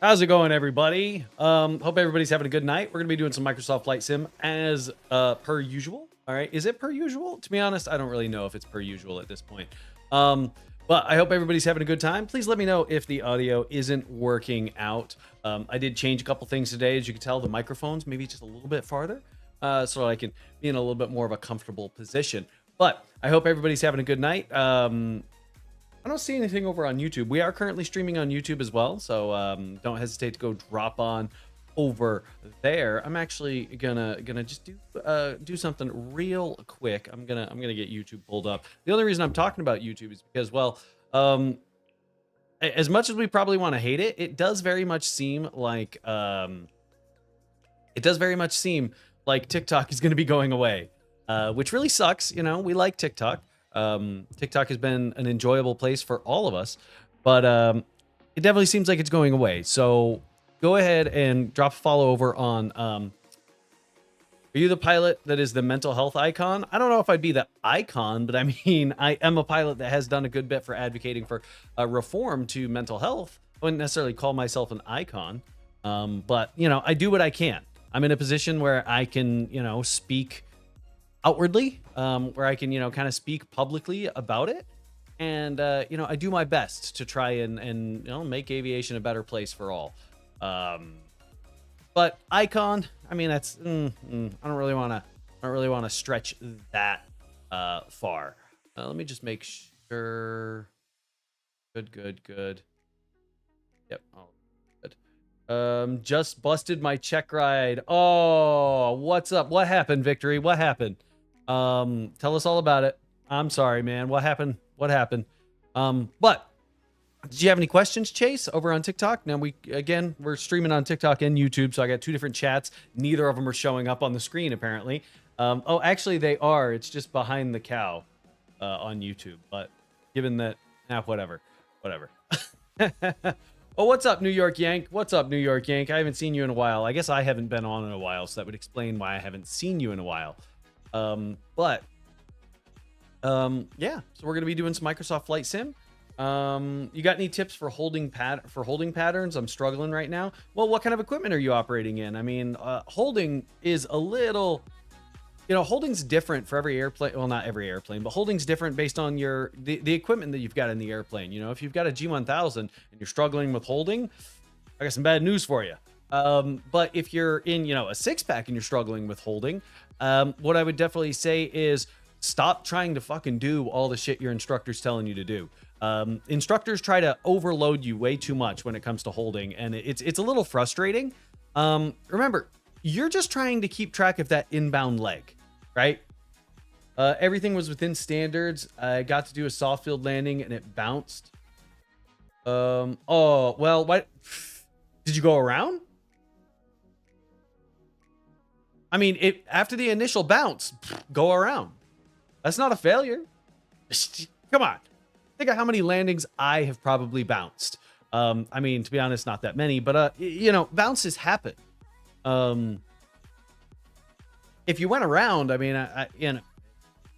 How's it going, everybody? Hope everybody's having a good night. We're gonna be doing some Microsoft Flight Sim as per usual. All right, is it per usual? To be honest, I don't really know if it's per usual at this point. But I hope everybody's having a good time. Please let me know if the audio isn't working out. I did change a couple things today. As you can tell, the microphones maybe just a little bit farther, so I can be in a little bit more of a comfortable position. But I hope everybody's having a good night. I don't see anything over on YouTube. We are currently streaming on YouTube as well, so don't hesitate to go drop on over there. I'm actually gonna just do something real quick. I'm gonna get YouTube pulled up. The only reason I'm talking about YouTube is because, well, as much as we probably want to hate it, it does very much seem like TikTok is gonna be going away, which really sucks. You know, we like TikTok. TikTok has been an enjoyable place for all of us, but it definitely seems like it's going away. So go ahead and drop a follow over on are you the pilot that is the mental health icon? I don't know if I'd be the icon, but I mean, I am a pilot that has done a good bit for advocating for reform to mental health. I wouldn't necessarily call myself an icon, but you know, I do what I can. I'm in a position where I can, you know, speak outwardly, where I can, you know, kind of speak publicly about it. And, you know, I do my best to try and you know, make aviation a better place for all. But icon, I mean, that's, I don't really want to stretch that, far. Let me just make sure. Good. Yep. Oh, good. Just busted my check ride. Oh, what's up? What happened, Victory? What happened? Tell us all about it. I'm sorry, man. What happened? But did you have any questions, Chase, over on TikTok? Now we're streaming on TikTok and YouTube, so I got two different chats. Neither of them are showing up on the screen, apparently. Oh, actually they are. It's just behind the cow, on YouTube. But given that, whatever. Oh, what's up, New York Yank? I haven't seen you in a while. I guess I haven't been on in a while, so that would explain why I haven't seen you in a while. Yeah, so we're gonna be doing some Microsoft Flight Sim. You got any tips for holding patterns? I'm struggling right now. Well, what kind of equipment are you operating in? I mean, holding is a little, you know, holding's different for every airplane. Well, not every airplane, but holding's different based on the equipment that you've got in the airplane. You know, if you've got a G1000 and you're struggling with holding, I got some bad news for you. But if you're in, you know, a 6-pack and you're struggling with holding, what I would definitely say is stop trying to fucking do all the shit your instructor's telling you to do. Instructors try to overload you way too much when it comes to holding, and it's a little frustrating. Remember, you're just trying to keep track of that inbound leg, right? Everything was within standards. I got to do a soft field landing and it bounced. Oh, well, what? Did you go around? I mean, after the initial bounce, go around. That's not a failure. Come on. Think of how many landings I have probably bounced. I mean, to be honest, not that many, but you know, bounces happen. If you went around, I mean, you know,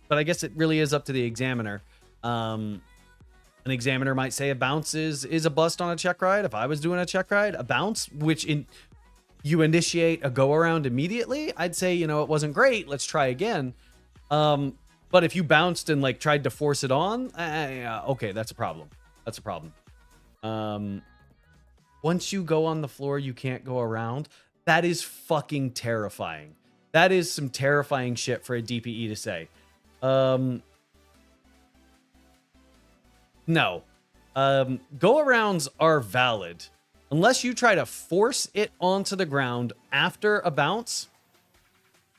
but I guess it really is up to the examiner. An examiner might say a bounce is a bust on a check ride. If I was doing a check ride, a bounce, you initiate a go around immediately, I'd say, you know, it wasn't great. Let's try again. But if you bounced and like tried to force it on, okay, that's a problem. Once you go on the floor, you can't go around. That is fucking terrifying. That is some terrifying shit for a DPE to say. No. Go arounds are valid. Unless you try to force it onto the ground after a bounce,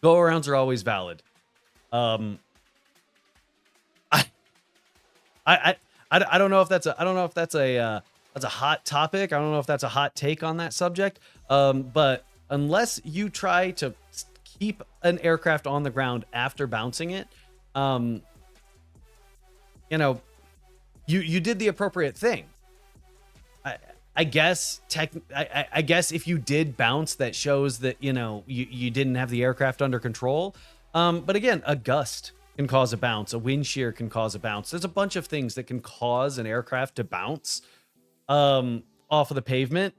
go arounds are always valid. I don't know if that's a hot topic. I don't know if that's a hot take on that subject. But unless you try to keep an aircraft on the ground after bouncing it, you know, you did the appropriate thing. I guess I guess if you did bounce, that shows that, you know, you didn't have the aircraft under control. But again, a gust can cause a bounce. A wind shear can cause a bounce. There's a bunch of things that can cause an aircraft to bounce off of the pavement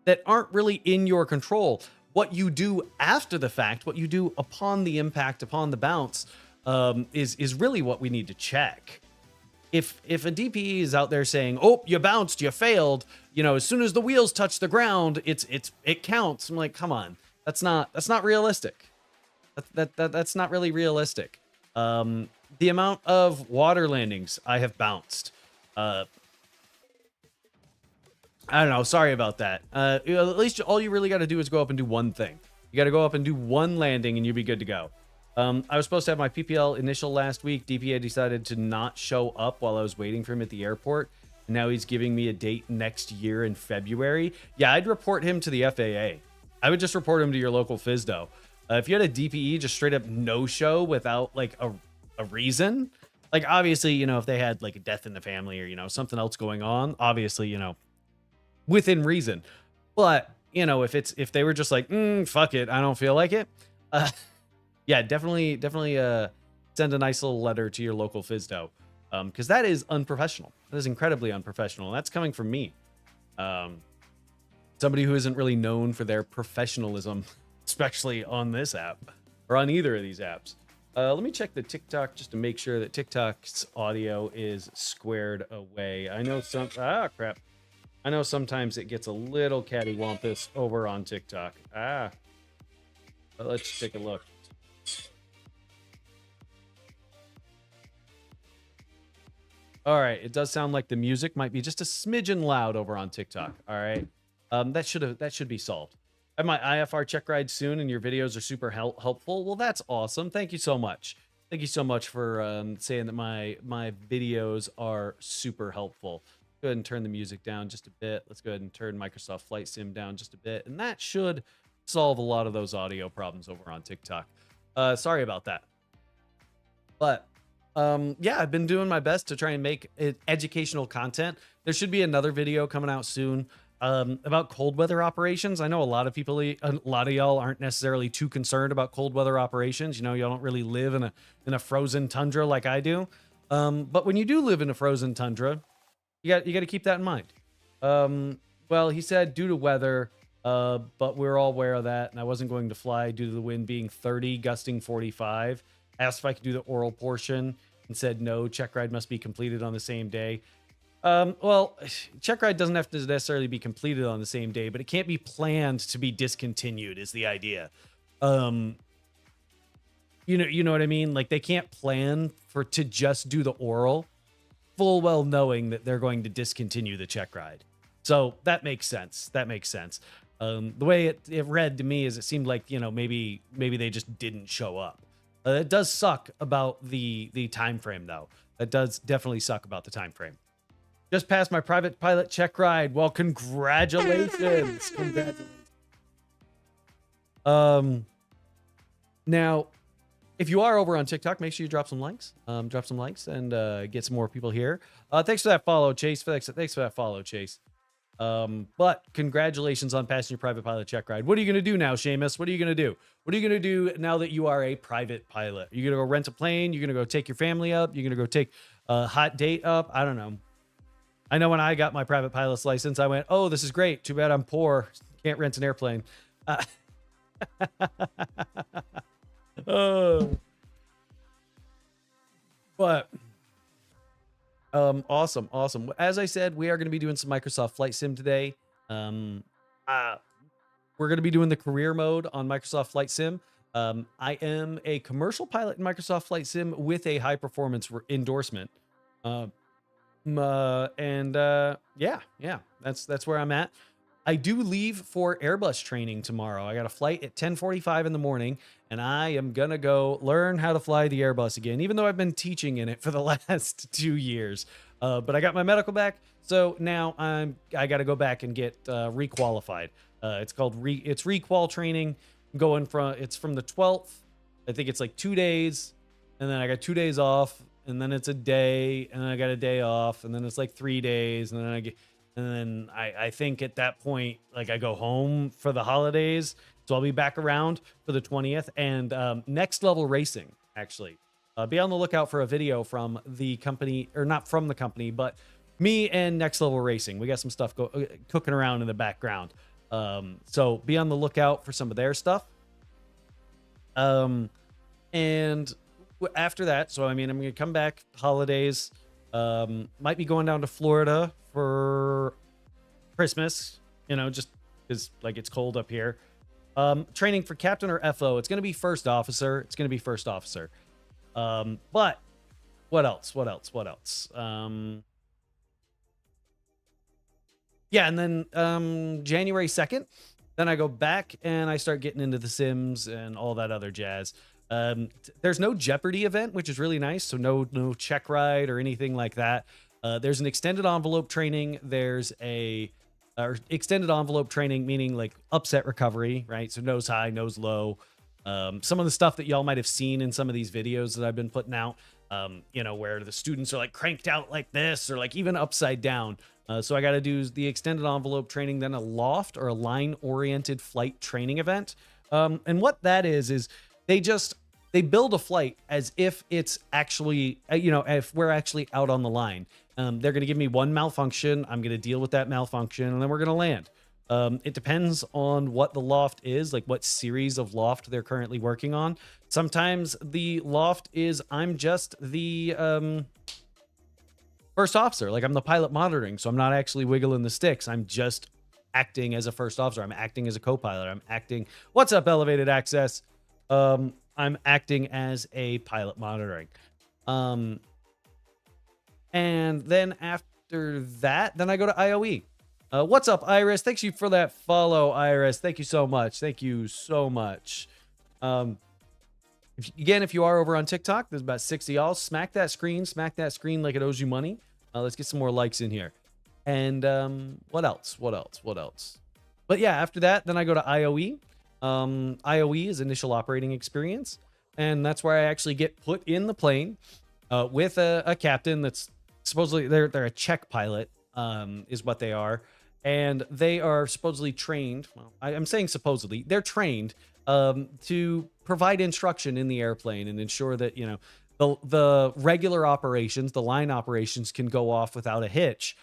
that aren't really in your control. What you do after the fact, what you do upon the impact, upon the bounce, is really what we need to check. If a DPE is out there saying, "Oh, you bounced, you failed," as soon as the wheels touch the ground, it counts. I'm like, come on, that's not realistic. That's not really realistic. The amount of water landings I have bounced, I don't know. Sorry about that. At least all you really got to do is go up and do one thing. You got to go up and do one landing and you'll be good to go. I was supposed to have my PPL initial last week. DPA decided to not show up while I was waiting for him at the airport. And now he's giving me a date next year in February. Yeah, I'd report him to the FAA. I would just report him to your local FSDO. If you had a DPE just straight up no-show without like a reason, like obviously, if they had like a death in the family or, something else going on, obviously, within reason. But, if they were just like, fuck it, I don't feel like it. Yeah, definitely send a nice little letter to your local FSDO. Because that is unprofessional. That is incredibly unprofessional. And that's coming from me. Somebody who isn't really known for their professionalism, especially on this app or on either of these apps. Let me check the TikTok just to make sure that TikTok's audio is squared away. I know crap. I know sometimes it gets a little cattywampus over on TikTok. But let's take a look. All right, it does sound like the music might be just a smidgen loud over on TikTok. All right, that should be solved. I have my IFR check ride soon, and your videos are super helpful. Well, that's awesome. Thank you so much. Thank you so much for saying that my videos are super helpful. Go ahead and turn the music down just a bit. Let's go ahead and turn Microsoft Flight Sim down just a bit, and that should solve a lot of those audio problems over on TikTok. Sorry about that, but yeah, I've been doing my best to try and make educational content. There should be another video coming out soon about cold weather operations. I know a lot of y'all aren't necessarily too concerned about cold weather operations. Y'all don't really live in a frozen tundra like I do. But when you do live in a frozen tundra, you got to keep that in mind. Well, he said due to weather, but we're all aware of that, and I wasn't going to fly due to the wind being 30, gusting 45. Asked if I could do the oral portion and said no, check ride must be completed on the same day. Well, check ride doesn't have to necessarily be completed on the same day, but it can't be planned to be discontinued is the idea. You know what I mean? Like they can't plan to just do the oral, full well knowing that they're going to discontinue the check ride. So that makes sense. The way it read to me is it seemed like, maybe they just didn't show up. It does suck about the time frame, though. That does definitely suck about the time frame. Just passed my private pilot check ride. Well, congratulations. Now, if you are over on TikTok, make sure you drop some likes. And get some more people here. Thanks for that follow, Chase. Thanks for that follow, Chase. But congratulations on passing your private pilot check ride. What are you going to do now, Seamus? What are you going to do? What are you going to do now that you are a private pilot? You're going to go rent a plane? You're going to go take your family up? You're going to go take a hot date up? I don't know. I know when I got my private pilot's license, I went, oh, this is great. Too bad I'm poor. Can't rent an airplane. But awesome. As I said, we are going to be doing some Microsoft Flight Sim today. We're going to be doing the career mode on Microsoft Flight Sim. I am a commercial pilot in Microsoft Flight Sim with a high performance endorsement. Yeah, that's where I'm at. I do leave for Airbus training tomorrow. I got a flight at 10:45 in the morning, and I am going to go learn how to fly the Airbus again, even though I've been teaching in it for the last 2 years. But I got my medical back, so now I got to go back and get requalified. It's called requal training. It's from the 12th. I think it's like 2 days, and then I got 2 days off, and then it's a day, and then I got a day off, and then it's like 3 days, and then I think at that point, like I go home for the holidays. So I'll be back around for the 20th and Next Level Racing, actually. Be on the lookout for a video from the company, or not from the company, but me and Next Level Racing. We got some stuff cooking around in the background. So be on the lookout for some of their stuff. And after that, so I mean, I'm gonna come back holidays. Might be going down to Florida for Christmas, just because like it's cold up here. Training for captain or FO. It's gonna be first officer. It's gonna be first officer. But what else? Yeah, and then January 2nd, then I go back and I start getting into the Sims and all that other jazz. There's no Jeopardy event, which is really nice. So no check ride or anything like that. There's an extended envelope training. There's a extended envelope training, meaning like upset recovery, right? So nose high, nose low. Some of the stuff that y'all might have seen in some of these videos that I've been putting out, where the students are like cranked out like this or like even upside down. So I got to do the extended envelope training, then a loft or a line oriented flight training event. And what that is they build a flight as if it's actually, if we're actually out on the line. They're going to give me one malfunction. I'm going to deal with that malfunction and then we're going to land. It depends on what the loft is, like what series of loft they're currently working on. Sometimes the loft is I'm just the first officer, like I'm the pilot monitoring, so I'm not actually wiggling the sticks. I'm just acting as a first officer. I'm acting as a co-pilot. I'm acting. What's up, elevated access? I'm acting as a pilot monitoring. And then after that, then I go to IOE. What's up, Iris? Thanks you for that follow, Iris. Thank you so much. Thank you so much. If you are over on TikTok, there's about 60 y'all. Smack that screen like it owes you money. Let's get some more likes in here. And what else? But yeah, after that, then I go to IOE. IOE is initial operating experience. And that's where I actually get put in the plane with a captain that's supposedly, they're a check pilot, is what they are. And they are supposedly trained. Well, I'm saying supposedly. They're trained to provide instruction in the airplane and ensure that, the regular operations, the line operations can go off without a hitch.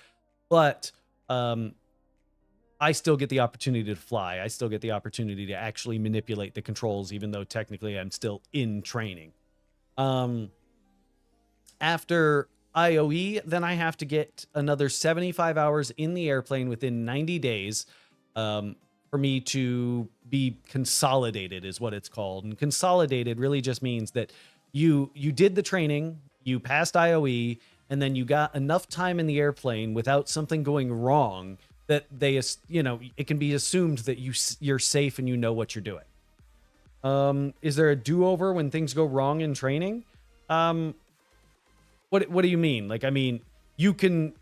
But I still get the opportunity to fly. I still get the opportunity to actually manipulate the controls, even though technically I'm still in training. After IOE, then I have to get another 75 hours in the airplane within 90 days for me to be consolidated, is what it's called. And consolidated really just means that you did the training, you passed IOE, and then you got enough time in the airplane without something going wrong that it can be assumed that you're safe and you know what you're doing. Is there a do-over when things go wrong in training? What do you mean? Like, I mean, you can,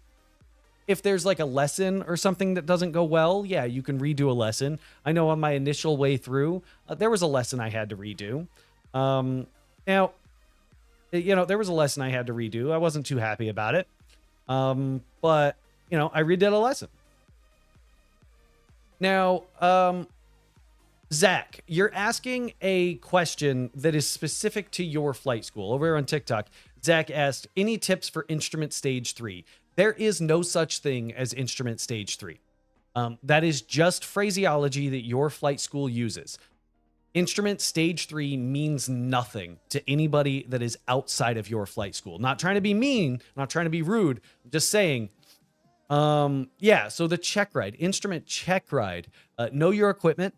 if there's like a lesson or something that doesn't go well, yeah, you can redo a lesson. I know on my initial way through, there was a lesson I had to redo. Now, there was a lesson I had to redo. I wasn't too happy about it. But, I redid a lesson. Now, Zach, you're asking a question that is specific to your flight school. Over on TikTok, Zach asked, any tips for instrument stage 3? There is no such thing as instrument stage 3. That is just phraseology that your flight school uses. Instrument stage 3 means nothing to anybody that is outside of your flight school. Not trying to be mean, not trying to be rude. I'm just saying, yeah, so the check ride, instrument check ride, know your equipment,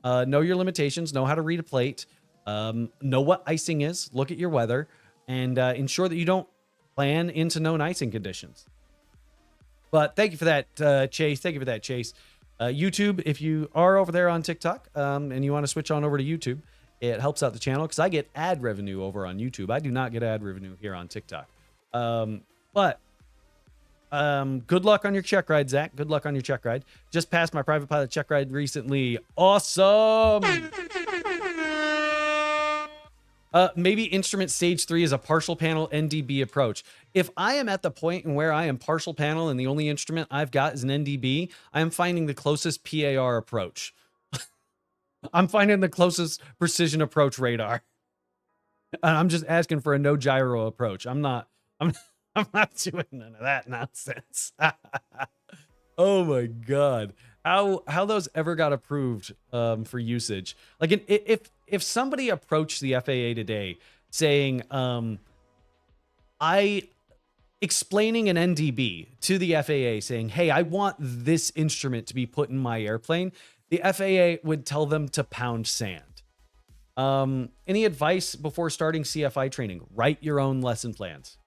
know your limitations, know how to read a plate, know what icing is, look at your weather, and ensure that you don't plan into known icing conditions. But thank you for that, Chase. Thank you for that, Chase. YouTube, if you are over there on TikTok and you want to switch on over to YouTube, it helps out the channel because I get ad revenue over on YouTube. I do not get ad revenue here on TikTok. But good luck on your check ride, Zach. Good luck on your check ride. Just passed my private pilot check ride recently. Awesome. Maybe instrument stage 3 is a partial panel NDB approach. If I am at the point in where I am partial panel and the only instrument I've got is an NDB, I am finding the closest PAR approach. I'm finding the closest precision approach radar. And I'm just asking for a no gyro approach. I'm not doing none of that nonsense. Oh my God. how those ever got approved for usage. Like if somebody approached the FAA today saying I explaining an NDB to the FAA saying, "Hey, I want this instrument to be put in my airplane," the FAA would tell them to pound sand. Any advice before starting CFI training? Write your own lesson plans.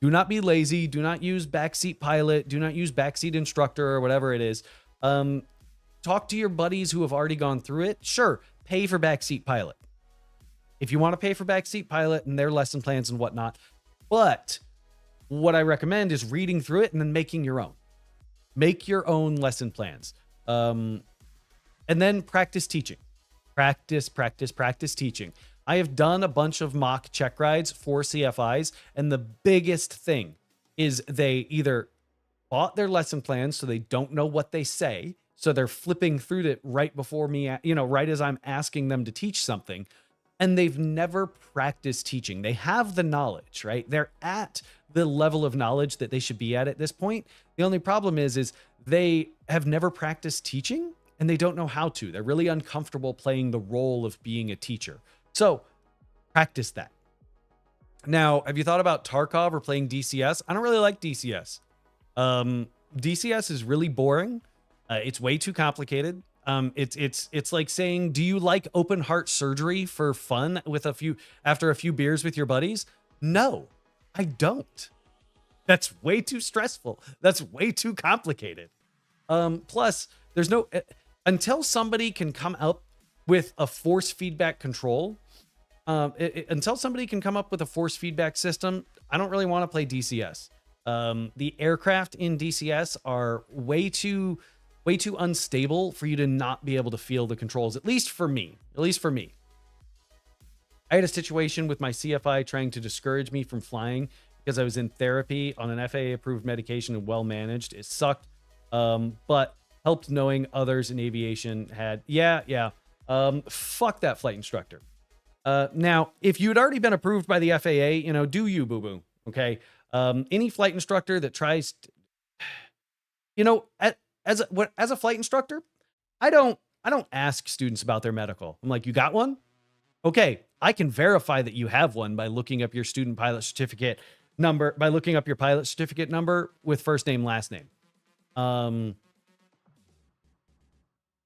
Do not be lazy. Do not use backseat pilot. Do not use backseat instructor or whatever it is. Talk to your buddies who have already gone through it. Sure, pay for backseat pilot if you want to pay for backseat pilot and their lesson plans and whatnot. But what I recommend is reading through it and then making your own. Make your own lesson plans. And then practice teaching. Practice teaching. I have done a bunch of mock check rides for CFIs, and the biggest thing is they either bought their lesson plans so they don't know what they say, so they're flipping through it right before me, right as I'm asking them to teach something, and they've never practiced teaching. They have the knowledge, right? They're at the level of knowledge that they should be at this point. The only problem is they have never practiced teaching, and they don't know how to. They're really uncomfortable playing the role of being a teacher. So practice that. Now, have you thought about Tarkov or playing DCS? I don't really like DCS. DCS is really boring. It's way too complicated. It's like saying, do you like open heart surgery for fun with after a few beers with your buddies? No, I don't. That's way too stressful. That's way too complicated. Plus, there's no until somebody can come up with a force feedback control. Until somebody can come up with a force feedback system, I don't really want to play DCS. The aircraft in DCS are way too unstable for you to not be able to feel the controls, at least for me. I had a situation with my CFI trying to discourage me from flying because I was in therapy on an FAA approved medication and well managed. It sucked, but helped knowing others in aviation had. Fuck that flight instructor. Now, if you had already been approved by the FAA, do you, boo-boo, okay? Any flight instructor that tries to, as a flight instructor, I don't ask students about their medical. I'm like, you got one? Okay, I can verify that you have one by looking up your student pilot certificate number, with first name, last name.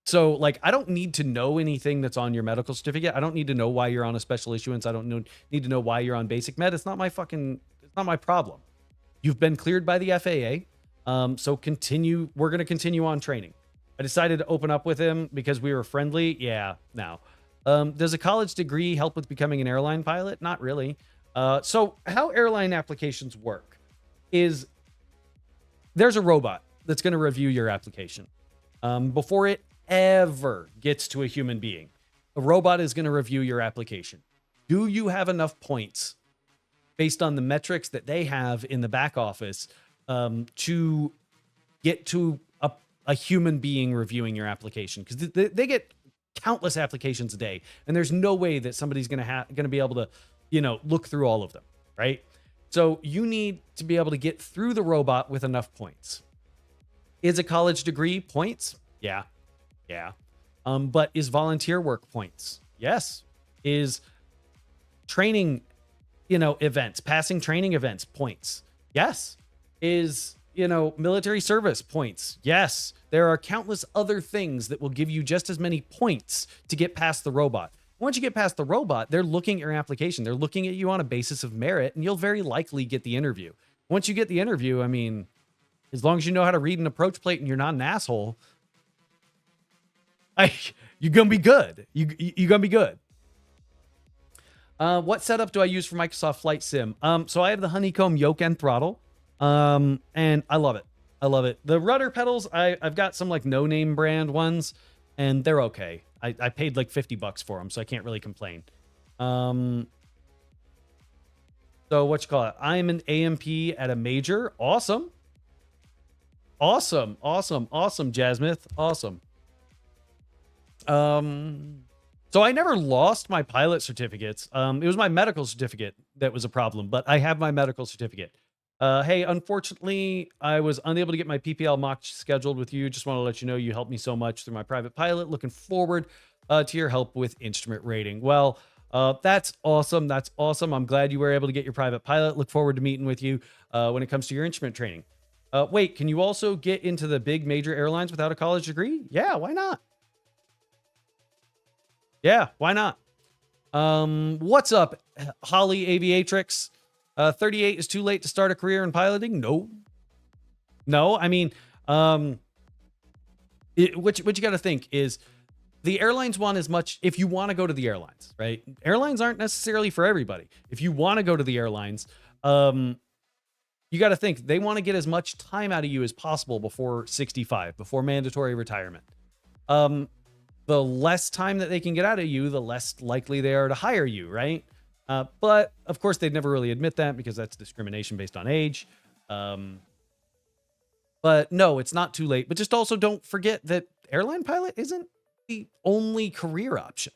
So, like, I don't need to know anything that's on your medical certificate. I don't need to know why you're on a special issuance. I don't need to know why you're on basic med. It's not my problem. You've been cleared by the FAA. So we're going to continue on training. I decided to open up with him because we were friendly. Yeah, now. Does a college degree help with becoming an airline pilot? Not really. So how airline applications work is there's a robot that's going to review your application. Before it ever gets to a human being, a robot is going to review your application. Do you have enough points based on the metrics that they have in the back office to get to a human being reviewing your application? Because they get countless applications a day, and there's no way that somebody's going to be able to, look through all of them, right? So you need to be able to get through the robot with enough points. Is a college degree points? Yeah. But is volunteer work points? Yes. Is training, events, passing training events points? Yes. Is, military service points? Yes. There are countless other things that will give you just as many points to get past the robot. Once you get past the robot, they're looking at your application. They're looking at you on a basis of merit, and you'll very likely get the interview. Once you get the interview, as long as you know how to read an approach plate and you're not an asshole, you're going to be good. You're going to be good. What setup do I use for Microsoft Flight Sim? So I have the honeycomb yoke and throttle, and I love it. The rudder pedals, I've got some like no-name brand ones, and they're okay. I paid like $50 for them, so I can't really complain. So what you call it? I'm an AMP at a major. Awesome, Jasmith. Awesome. So I never lost my pilot certificates. It was my medical certificate that was a problem, but I have my medical certificate. Hey, unfortunately, I was unable to get my PPL mock scheduled with you. Just want to let you know you helped me so much through my private pilot. Looking forward to your help with instrument rating. Well, that's awesome. That's awesome. I'm glad you were able to get your private pilot. Look forward to meeting with you when it comes to your instrument training. Wait, can you also get into the big major airlines without a college degree? Yeah, why not? Yeah, why not? What's up, Holly Aviatrix? 38 is too late to start a career in piloting? No. No, I mean, what you got to think is the airlines want as much, if you want to go to the airlines, right? Airlines aren't necessarily for everybody. If you want to go to the airlines, you got to think they want to get as much time out of you as possible before 65, before mandatory retirement. The less time that they can get out of you, the less likely they are to hire you, right? But of course, they'd never really admit that because that's discrimination based on age. But no, it's not too late. But just also don't forget that airline pilot isn't the only career option.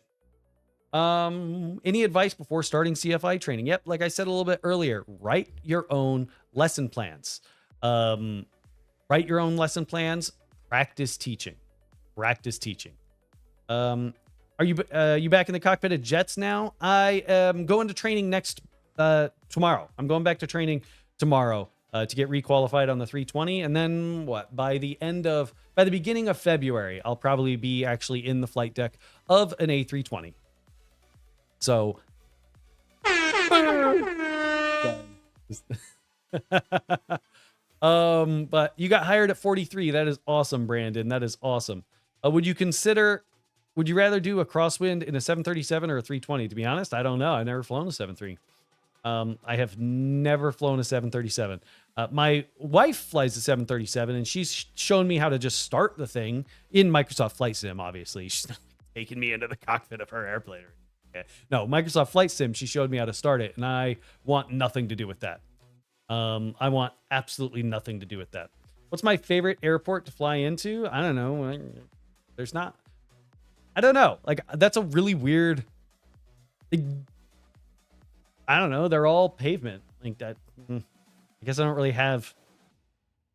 Any advice before starting CFI training? Yep, like I said a little bit earlier, write your own lesson plans. Write your own lesson plans. Practice teaching. Practice teaching. Are you back in the cockpit of jets now? I am going to training tomorrow. I'm going back to training tomorrow to get requalified on the 320, and then by the beginning of February, I'll probably be actually in the flight deck of an A320. So but you got hired at 43. That is awesome, Brandon. That is awesome. Would you rather do a crosswind in a 737 or a 320? To be honest, I don't know. I've never flown a 73. I have never flown a 737. My wife flies a 737, and she's shown me how to just start the thing in Microsoft Flight Sim, obviously. She's not taking me into the cockpit of her airplane. No, Microsoft Flight Sim, she showed me how to start it, and I want nothing to do with that. I want absolutely nothing to do with that. What's my favorite airport to fly into? I don't know. There's not. I don't know. Like, that's a really weird. I don't know. They're all pavement like that. I guess I don't really have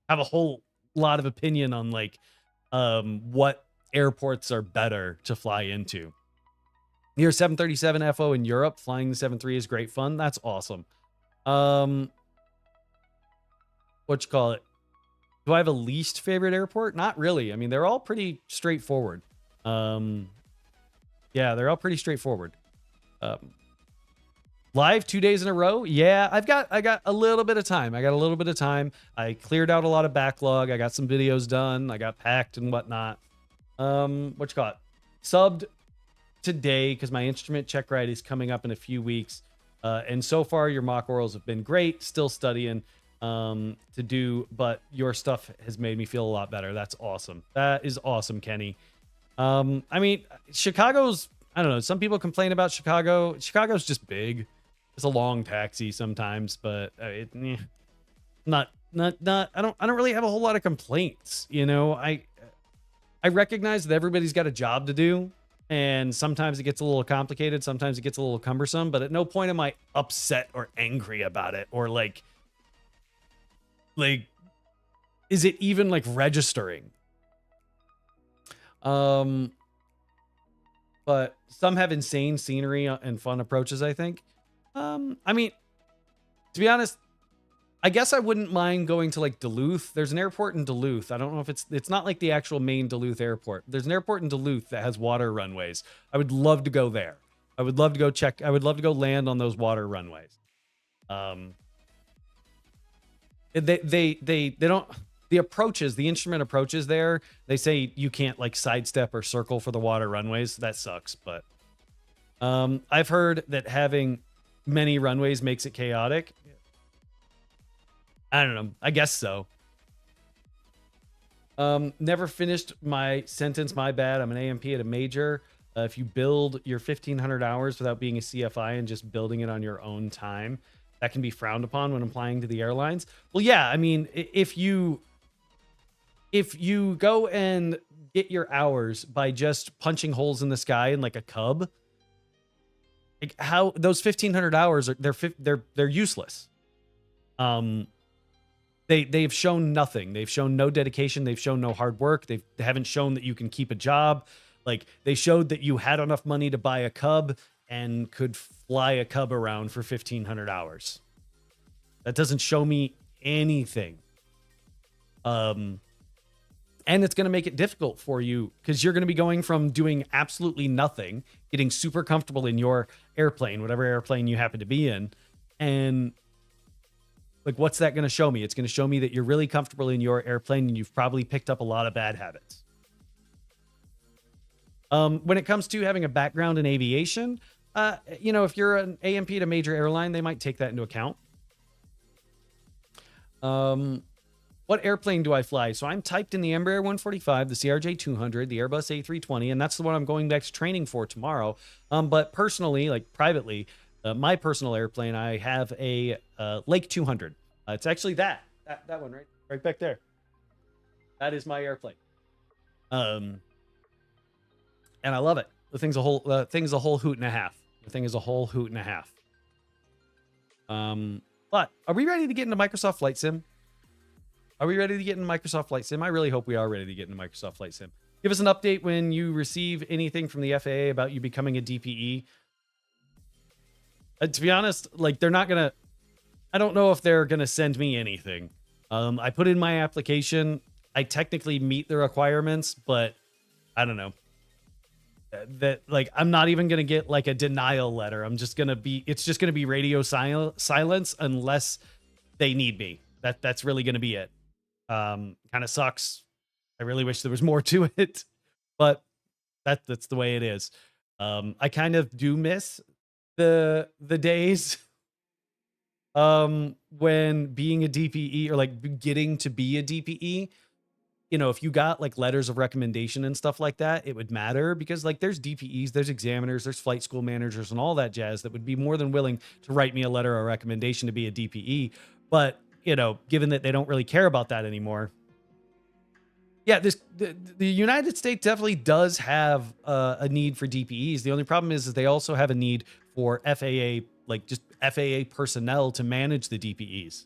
a whole lot of opinion on like what airports are better to fly into. Your 737 FO in Europe, flying the 73 is great fun. That's awesome. What you call it? Do I have a least favorite airport? Not really. I mean, they're all pretty straightforward. Yeah, they're all pretty straightforward. Live 2 days in a row. Yeah, I got a little bit of time. I cleared out a lot of backlog. I got some videos done. I got packed and whatnot. What you call it? Subbed today because my instrument check ride is coming up in a few weeks. And so far your mock orals have been great. Still studying to do, but your stuff has made me feel a lot better. That's awesome. That is awesome, Kenny. I mean, Chicago's, I don't know. Some people complain about Chicago. Chicago's just big. It's a long taxi sometimes, but I don't really have a whole lot of complaints. You know, I recognize that everybody's got a job to do, and sometimes it gets a little complicated. Sometimes it gets a little cumbersome, but at no point am I upset or angry about it, or like, is it even like registering? But some have insane scenery and fun approaches, I think. I mean, to be honest, I guess I wouldn't mind going to like Duluth. There's an airport in Duluth. I don't know if it's not like the actual main Duluth airport. There's an airport in Duluth that has water runways. I would love to go there. I would love to go check. I would love to go land on those water runways. They don't, the approaches, the instrument approaches there, they say you can't like sidestep or circle for the water runways. That sucks. But I've heard that having many runways makes it chaotic. I don't know. I guess so. Never finished my sentence. My bad. I'm an AMP at a major. If you build your 1,500 hours without being a CFI and just building it on your own time, that can be frowned upon when applying to the airlines. Well, yeah. I mean, if you go and get your hours by just punching holes in the sky in like a cub, like how those 1,500 hours are they're useless. they've shown nothing. They've shown no dedication. They've shown no hard work. They haven't shown that you can keep a job. Like, they showed that you had enough money to buy a Cub and could fly a Cub around for 1,500 hours. That doesn't show me anything. And it's going to make it difficult for you because you're going to be going from doing absolutely nothing, getting super comfortable in your airplane, whatever airplane you happen to be in. And like, what's that going to show me? It's going to show me that you're really comfortable in your airplane and you've probably picked up a lot of bad habits. When it comes to having a background in aviation, you know, if you're an AMP at a major airline, they might take that into account. What airplane do I fly? So I'm typed in the Embraer 145, the CRJ 200, the Airbus A320, and that's the one I'm going back to training for tomorrow. But personally, like privately, my personal airplane, I have a Lake 200. It's actually that one right back there. That is my airplane. And I love it. The thing's a whole hoot and a half. The thing is a whole hoot and a half. But are we ready to get into Microsoft Flight Sim? Are we ready to get into Microsoft Flight Sim? I really hope we are ready to get into Microsoft Flight Sim. Give us an update when you receive anything from the FAA about you becoming a DPE. To be honest, like, they're not going to... I don't know if they're going to send me anything. I put in my application. I technically meet the requirements, but I don't know. That, like, I'm not even going to get like a denial letter. I'm just going to be... It's just going to be radio silence unless they need me. That's really going to be it. Kind of sucks. I really wish there was more to it, but that's the way it is. I kind of do miss the days when being a DPE or like getting to be a DPE. You know, if you got like letters of recommendation and stuff like that, it would matter because like there's DPEs, there's examiners, there's flight school managers and all that jazz that would be more than willing to write me a letter of recommendation to be a DPE. But you know, given that they don't really care about that anymore. Yeah, the United States definitely does have a need for DPEs. The only problem is they also have a need for FAA, like just FAA personnel to manage the DPEs.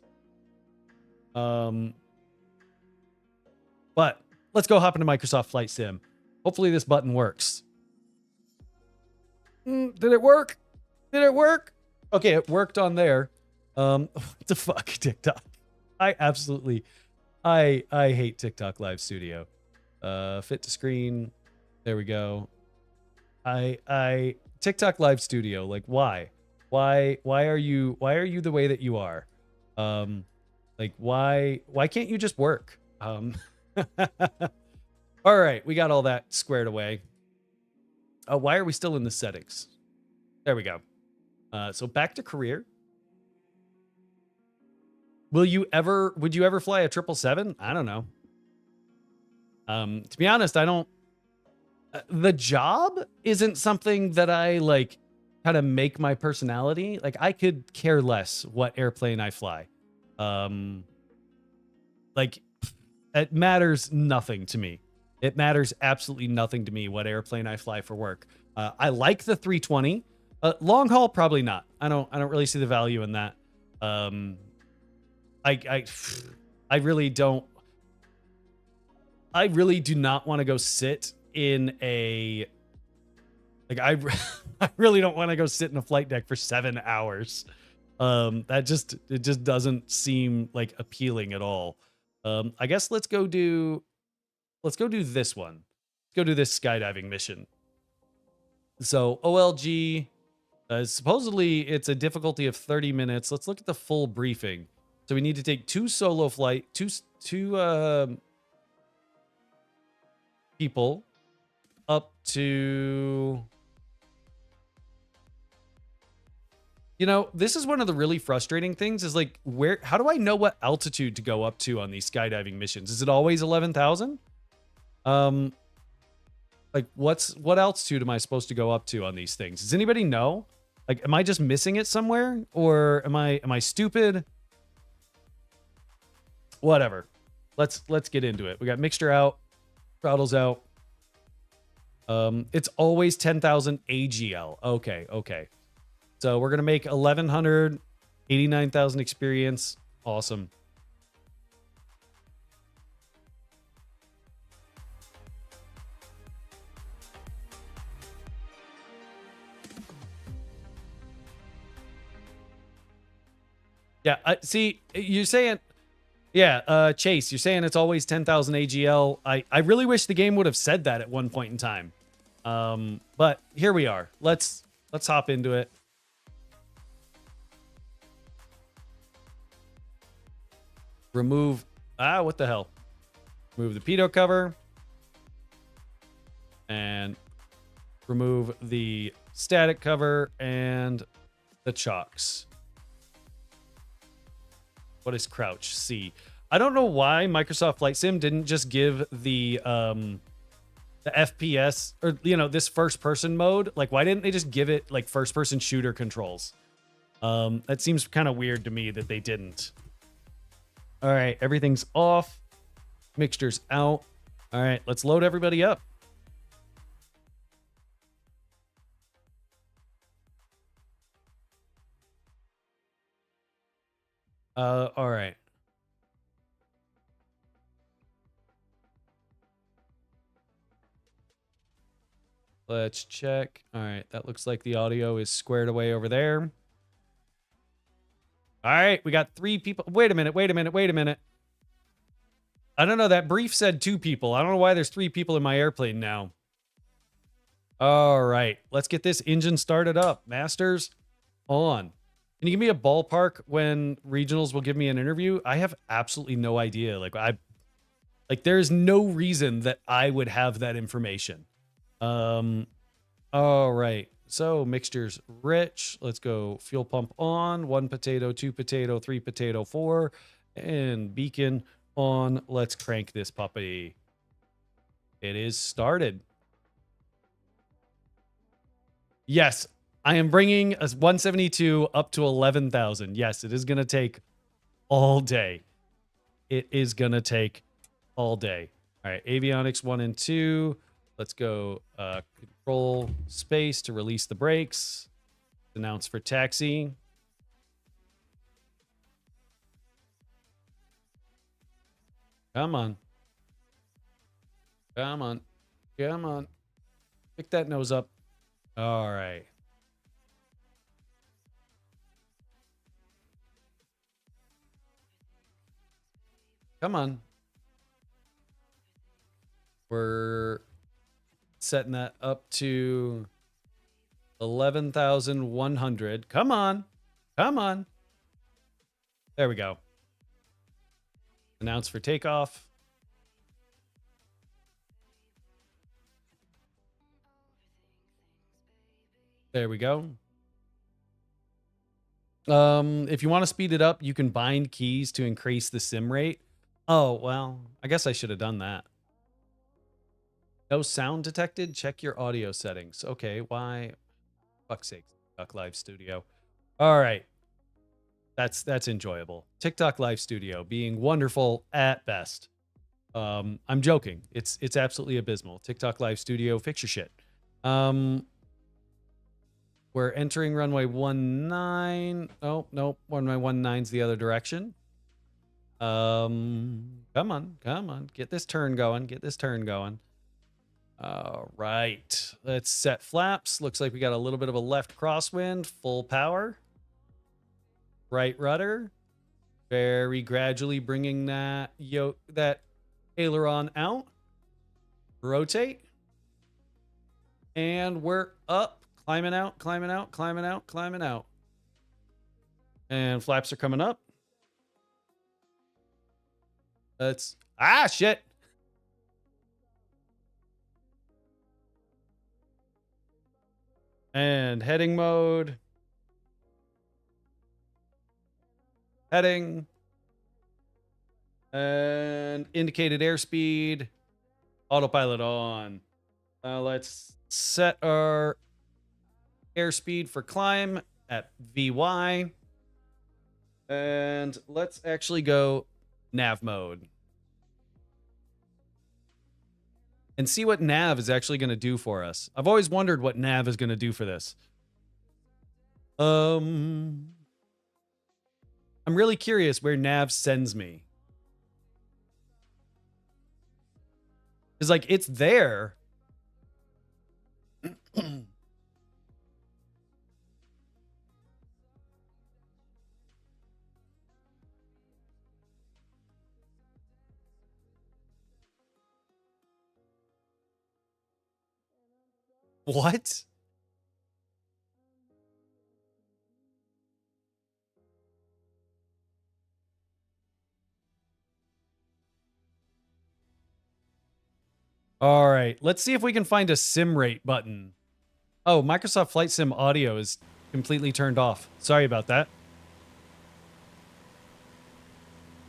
But let's go hop into Microsoft Flight Sim. Hopefully this button works. Did it work? Did it work? Okay, it worked on there. What the fuck, TikTok? I hate TikTok Live Studio. Fit to screen. There we go. TikTok Live Studio. Like, why are you the way that you are? Like, why can't you just work? All right, we got all that squared away. Why are we still in the settings? There we go. So back to career. Would you ever fly a 777? I don't know. To be honest, I don't. The job isn't something that I like kind of make my personality. Like, I could care less what airplane I fly. Like, it matters nothing to me. It matters absolutely nothing to me what airplane I fly for work. I like the 320. Long haul, probably not. I don't really see the value in that. I really don't. I really do not want to go sit in a. Like, I really don't want to go sit in a flight deck for 7 hours. It just doesn't seem like appealing at all. I guess let's go do this one. Let's go do this skydiving mission. So OLG, supposedly it's a difficulty of 30 minutes. Let's look at the full briefing. So we need to take two people up to, you know, this is one of the really frustrating things is like, how do I know what altitude to go up to on these skydiving missions? Is it always 11,000? Like what altitude am I supposed to go up to on these things? Does anybody know? Like, am I just missing it somewhere, or am I stupid? Whatever. Let's get into it. We got mixture out, throttles out. It's always 10,000 AGL. Okay. So we're gonna make 1,100, 89,000 experience. Awesome. Yeah, see, you're saying, yeah, Chase, you're saying it's always 10,000 AGL. I really wish the game would have said that at one point in time. But here we are. Let's hop into it. Remove, what the hell? Remove the pitot cover. And remove the static cover and the chocks. What is crouch? C. I don't know why Microsoft Flight Sim didn't just give the FPS or this first person mode. Like, why didn't they just give it like first person shooter controls? That seems kind of weird to me that they didn't. All right, everything's off. Mixture's out. All right, let's load everybody up. All right. Let's check. All right, that looks like the audio is squared away over there. All right, we got 3 people. Wait a minute. I don't know. That brief said 2 people. I don't know why there's 3 people in my airplane now. All right, let's get this engine started up. Masters on. Can you give me a ballpark when regionals will give me an interview? I have absolutely no idea. Like there's no reason that I would have that information. All right. So mixture's rich. Let's go fuel pump on. 1 potato, 2 potato, 3 potato, 4. And beacon on. Let's crank this puppy. It is started. Yes, I am bringing a 172 up to 11,000. Yes, it is going to take all day. It is going to take all day. All right, avionics 1 and 2. Let's go control space to release the brakes. Announce for taxi. Come on. Come on. Come on. Pick that nose up. All right. Come on. We're setting that up to 11,100. Come on. Come on. There we go. Announce for takeoff. There we go. If you want to speed it up, you can bind keys to increase the sim rate. Oh, well, I guess I should have done that. No sound detected. Check your audio settings. Okay, why? Fuck's sake, TikTok Live Studio. All right. That's enjoyable. TikTok Live Studio being wonderful at best. I'm joking. It's absolutely abysmal. TikTok Live Studio, fix your shit. We're entering runway 19. Oh, nope. Runway 19's the other direction. Come on. Get this turn going. All right. Let's set flaps. Looks like we got a little bit of a left crosswind. Full power. Right rudder. Very gradually bringing that aileron out. Rotate. And we're up. Climbing out. And flaps are coming up. Let's... shit! And heading mode. Heading. And indicated airspeed. Autopilot on. Let's set our airspeed for climb at VY. And let's actually go nav mode. And see what nav is actually going to do for us. I've always wondered what nav is going to do for this. I'm really curious where nav sends me. It's like, it's there. What? All right, let's see if we can find a sim rate button. Oh, Microsoft Flight Sim audio is completely turned off. Sorry about that.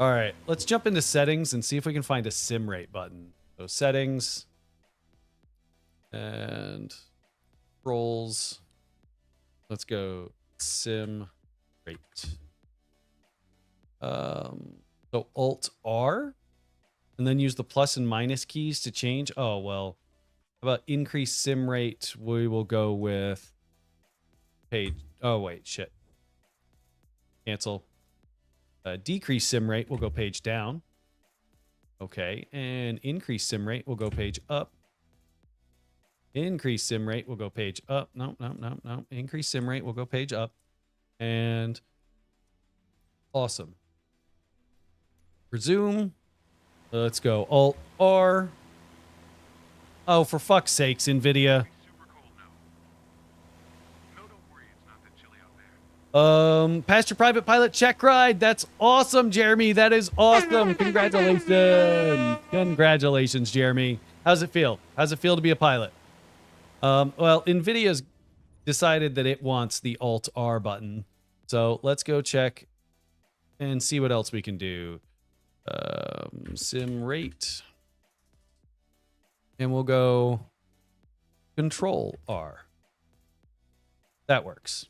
All right, let's jump into settings and see if we can find a sim rate button. So settings and controls. Let's go sim rate. So Alt R and then use the plus and minus keys to change. Oh, well, how about increase sim rate? We will go with page. Oh, wait, shit. Cancel. Decrease sim rate, we'll go page down. Okay, and increase sim rate, we'll go page up. Increase sim rate, we'll go page up. No. Increase sim rate, we'll go page up. And awesome. Resume. Let's go Alt R. Oh, for fuck's sakes, NVIDIA. Passed your private pilot check ride. That's awesome, Jeremy. That is awesome. Congratulations. Congratulations, Jeremy. How's it feel? How's it feel to be a pilot? Well, NVIDIA's decided that it wants the Alt R button. So let's go check and see what else we can do. Sim rate. And we'll go Control R. That works.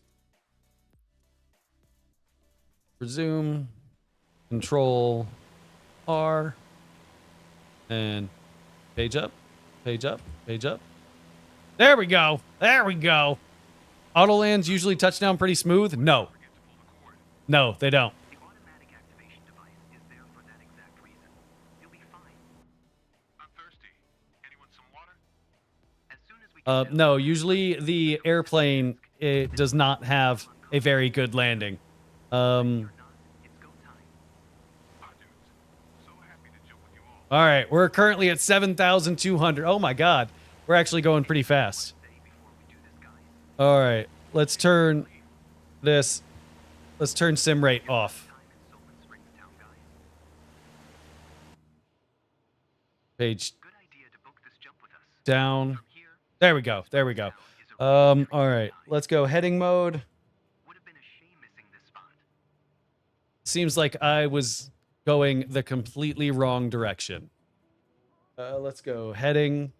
Resume, Control R, and page up, page up, page up. There we go. There we go. Auto lands usually touch down pretty smooth. No. No, they don't. The automatic activation device is there for that exact reason. You'll be fine. I'm thirsty. Anyone some water? As soon as we No, usually the airplane, it does not have a very good landing. All right, we're currently at 7,200. Oh my God, we're actually going pretty fast. All right, let's turn this. Let's turn sim rate off. Page down. There we go. There we go. All right, let's go heading mode. Seems like I was going the completely wrong direction. Let's go heading.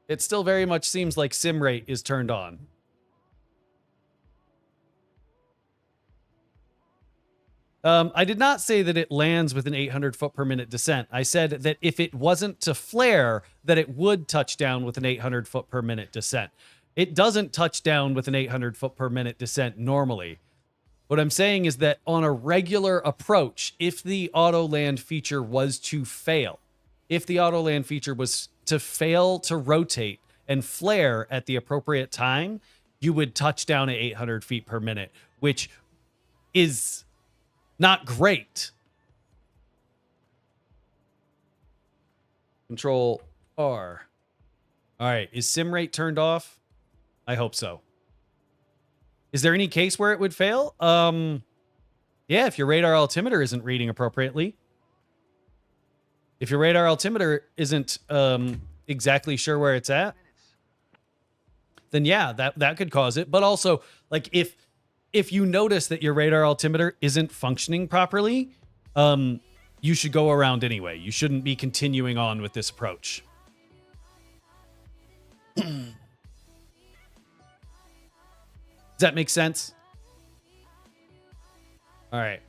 It still very much seems like sim rate is turned on. I did not say that it lands with an 800 foot per minute descent. I said that if it wasn't to flare, that it would touch down with an 800 foot per minute descent. It doesn't touch down with an 800 foot per minute descent normally. What I'm saying is that on a regular approach, if the auto land feature was to fail, if the auto land feature was to fail to rotate and flare at the appropriate time, you would touch down at 800 feet per minute, which is not great. Control R. All right, is sim rate turned off? I hope so. Is there any case where it would fail? Yeah, if your radar altimeter isn't reading appropriately. If your radar altimeter isn't exactly sure where it's at, then yeah, that could cause it. But also, like if you notice that your radar altimeter isn't functioning properly, you should go around anyway. You shouldn't be continuing on with this approach. Does that make sense? All right.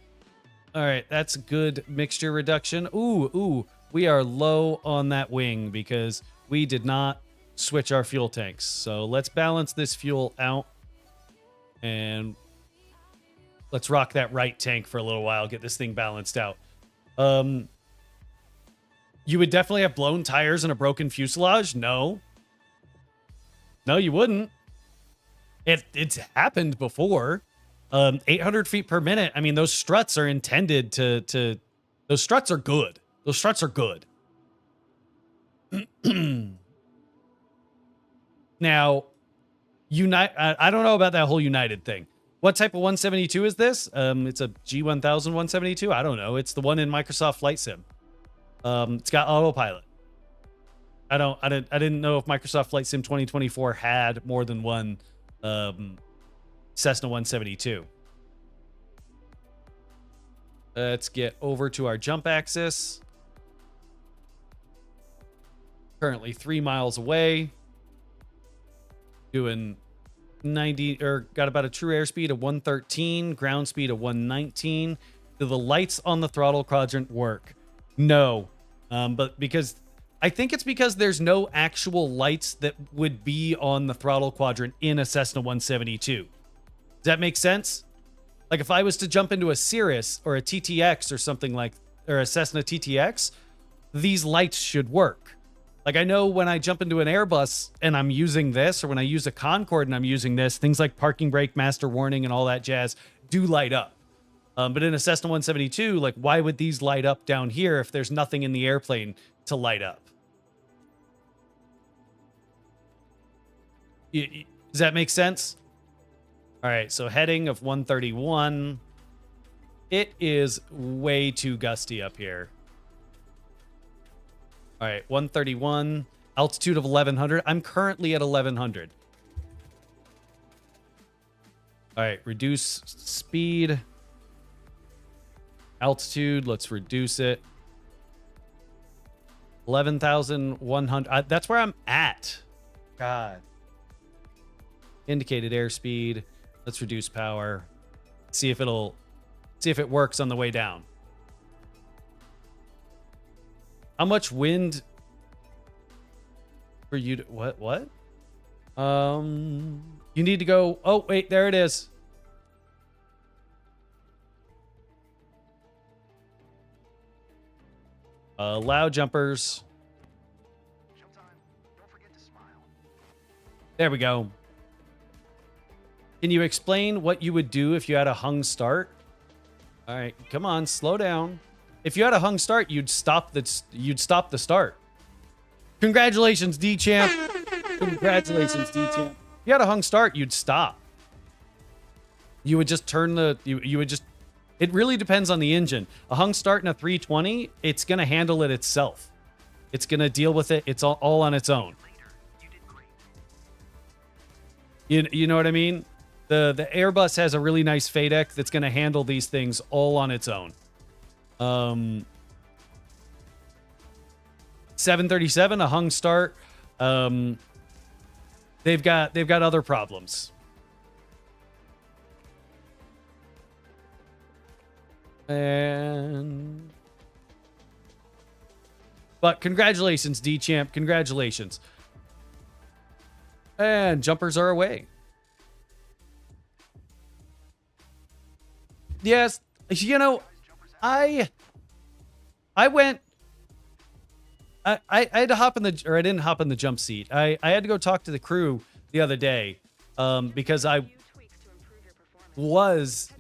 All right, that's good mixture reduction. Ooh, we are low on that wing because we did not switch our fuel tanks. So let's balance this fuel out and let's rock that right tank for a little while, get this thing balanced out. You would definitely have blown tires and a broken fuselage? No. No, you wouldn't. It's happened before. 800 feet per minute. I mean, those struts are intended to those struts are good. Those struts are good. Now, I don't know about that whole United thing. What type of 172 is this? It's a G1000 172. I don't know. It's the one in Microsoft Flight Sim. It's got autopilot. I didn't know if Microsoft Flight Sim 2024 had more than one Cessna 172. Let's get over to our jump axis. Currently 3 miles away. Doing 90, or got about a true airspeed of 113, ground speed of 119. Do the lights on the throttle quadrant work? No. But because I think it's because there's no actual lights that would be on the throttle quadrant in a Cessna 172. Does that make sense? Like if I was to jump into a Cirrus or a TTX or something like, or a Cessna TTX, these lights should work. Like I know when I jump into an Airbus and I'm using this, or when I use a Concorde and I'm using this, things like parking brake, master warning, and all that jazz do light up. But in a Cessna 172, like why would these light up down here if there's nothing in the airplane to light up? Does that make sense? All right, so heading of 131. It is way too gusty up here. All right, 131, altitude of 1100. I'm currently at 1100. All right, reduce speed. Altitude, let's reduce it. 11,100. That's where I'm at. God. Indicated airspeed. Let's reduce power. See if it works on the way down. How much wind for you to what? You need to go. Oh, wait, there it is. Allow jumpers. There we go. Can you explain what you would do if you had a hung start? All right, come on, slow down. If you had a hung start, you'd stop the start. Congratulations, D-Champ. Congratulations, D-Champ. If you had a hung start, you'd stop. You would just turn the you would just it really depends on the engine. A hung start in a 320, it's going to handle it itself. It's going to deal with it. It's all on its own. You know what I mean? The Airbus has a really nice FADEC that's going to handle these things all on its own. 737, a hung start. They've got other problems. But congratulations, D-Champ. Congratulations. And jumpers are away. Yes, you know, I went. I had to hop in the, or I didn't hop in the jump seat. I had to go talk to the crew the other day, because I was.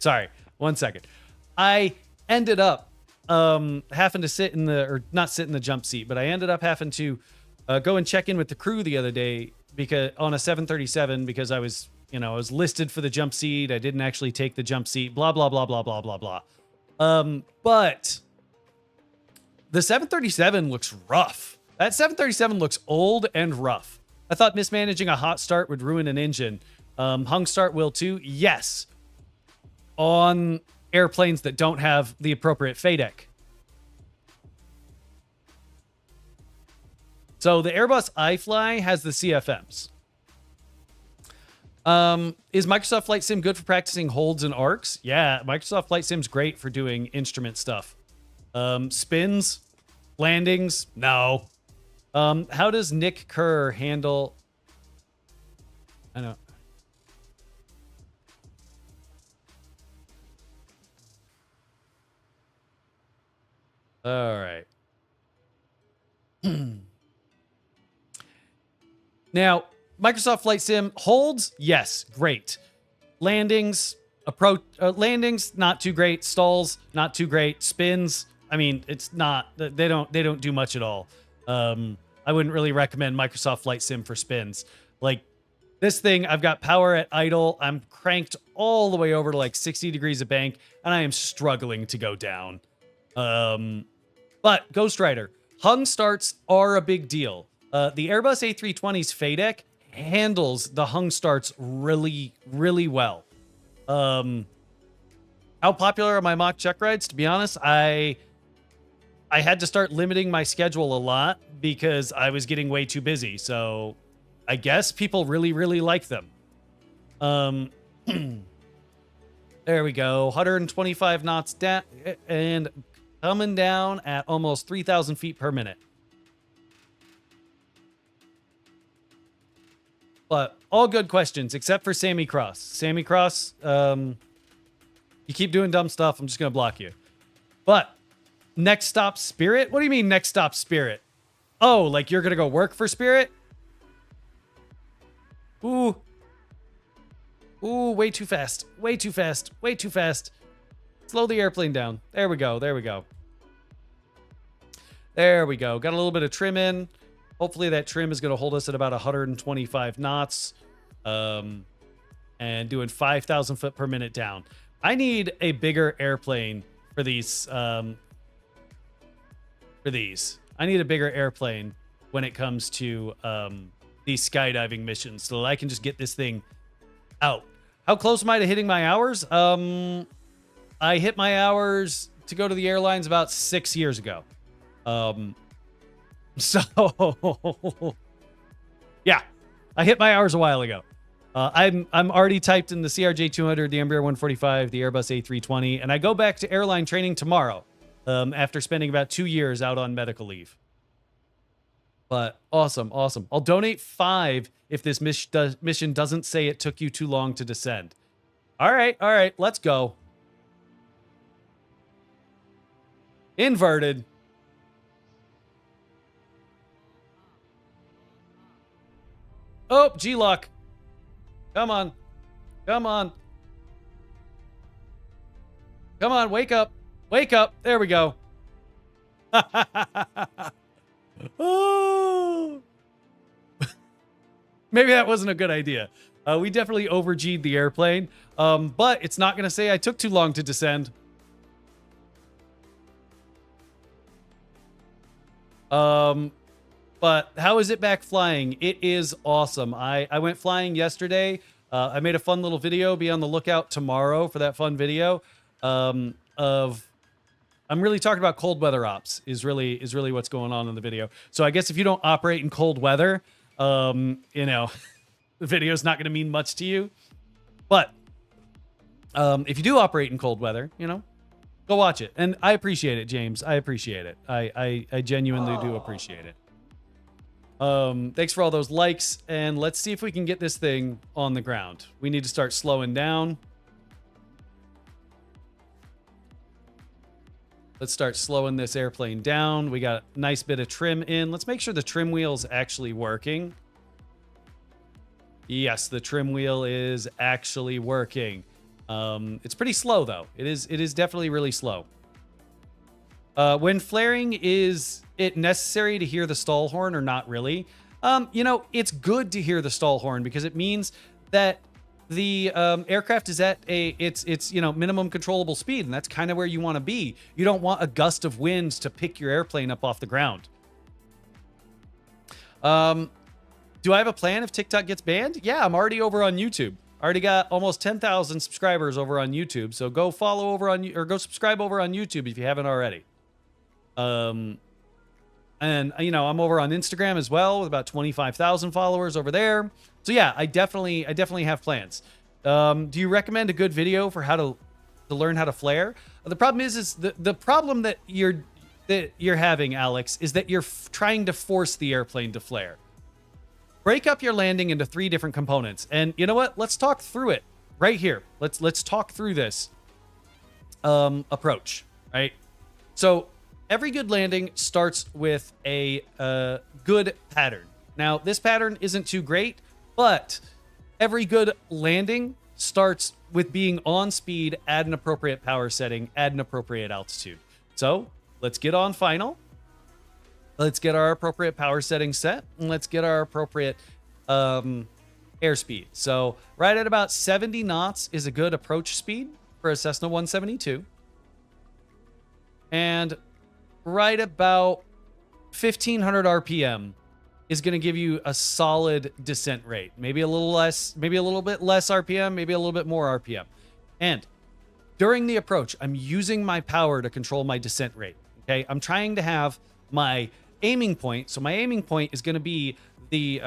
Sorry, 1 second. I ended up having to sit in the, or not sit in the jump seat, but I ended up having to go and check in with the crew the other day because on a 737 because I was, I was listed for the jump seat. I didn't actually take the jump seat. Blah blah blah blah blah blah blah. But the 737 looks rough. That 737 looks old and rough. I thought mismanaging a hot start would ruin an engine. Hung start will too. Yes. On airplanes that don't have the appropriate FADEC. So the Airbus iFly has the CFMs. Is Microsoft Flight Sim good for practicing holds and arcs? Yeah, Microsoft Flight Sim's great for doing instrument stuff. Spins, landings, no. How does Nick Kerr handle? I know. All right. Now, Microsoft Flight Sim holds, yes, great. Landings, landings, not too great. Stalls, not too great. Spins, I mean, it's not. They don't do much at all. I wouldn't really recommend Microsoft Flight Sim for spins. Like this thing, I've got power at idle. I'm cranked all the way over to like 60 degrees of bank, and I am struggling to go down. But Ghost Rider, hung starts are a big deal. The Airbus A320's FADEC handles the hung starts really, really well. How popular are my mock check rides? To be honest, I had to start limiting my schedule a lot because I was getting way too busy. So I guess people really, really like them. There we go. 125 knots down and coming down at almost 3,000 feet per minute. But all good questions except for Sammy Cross. Sammy Cross, you keep doing dumb stuff, I'm just going to block you. But next stop Spirit? What do you mean next stop Spirit? Oh, like you're going to go work for Spirit? Ooh. Ooh, way too fast. Way too fast. Way too fast. Slow the airplane down. There we go. There we go. There we go. Got a little bit of trim in. Hopefully that trim is going to hold us at about 125 knots. And doing 5,000 foot per minute down. I need a bigger airplane for these. I need a bigger airplane when it comes to these skydiving missions so that I can just get this thing out. How close am I to hitting my hours? I hit my hours to go to the airlines about 6 years ago. So yeah, I hit my hours a while ago. I'm already typed in the CRJ 200, the Embraer 145, the Airbus A320, and I go back to airline training tomorrow. After spending about 2 years out on medical leave. But awesome, awesome. I'll donate 5 if this mission doesn't say it took you too long to descend. All right, let's go. Inverted. Oh, G-lock. Come on. Come on. Come on, wake up. Wake up. There we go. Oh. Maybe that wasn't a good idea. We definitely over-G'd the airplane. But it's not going to say I took too long to descend. But how is it back flying? It is awesome. I went flying yesterday. I made a fun little video. Be on the lookout tomorrow for that fun video. I'm really talking about cold weather ops is really what's going on in the video. So I guess if you don't operate in cold weather, you know, the video is not going to mean much to you. But if you do operate in cold weather, you know, go watch it. And I appreciate it, James. I appreciate it. I genuinely do appreciate it. Thanks for all those likes, and let's see if we can get this thing on the ground. We need to start slowing down. Let's start slowing this airplane down. We got a nice bit of trim in. Let's make sure the trim wheel's actually working. Yes, the trim wheel is actually working. It's pretty slow though. It is definitely really slow. When flaring, is it necessary to hear the stall horn or not really? You know, it's good to hear the stall horn because it means that the aircraft is at its you know, minimum controllable speed, and that's kind of where you want to be. You don't want a gust of wind to pick your airplane up off the ground. Do I have a plan if TikTok gets banned? Yeah, I'm already over on YouTube. I already got almost 10,000 subscribers over on YouTube, so go follow over on, or go subscribe over on YouTube if you haven't already. And you know, I'm over on Instagram as well with about 25,000 followers over there. So yeah, I definitely have plans. Do you recommend a good video for how to learn how to flare? The problem is the problem that you're having, Alex, is that you're trying to force the airplane to flare. Break up your landing into 3 different components. And you know what? Let's talk through it right here. Let's talk through this approach, right? So every good landing starts with a good pattern. Now, this pattern isn't too great, but every good landing starts with being on speed at an appropriate power setting, at an appropriate altitude. So let's get on final. Let's get our appropriate power settings set, and let's get our appropriate airspeed. So right at about 70 knots is a good approach speed for a Cessna 172. And right about 1500 RPM is going to give you a solid descent rate. Maybe a little less, maybe a little bit less RPM, maybe a little bit more RPM. And during the approach, I'm using my power to control my descent rate. Okay, I'm trying to have my aiming point. So my aiming point is going to be the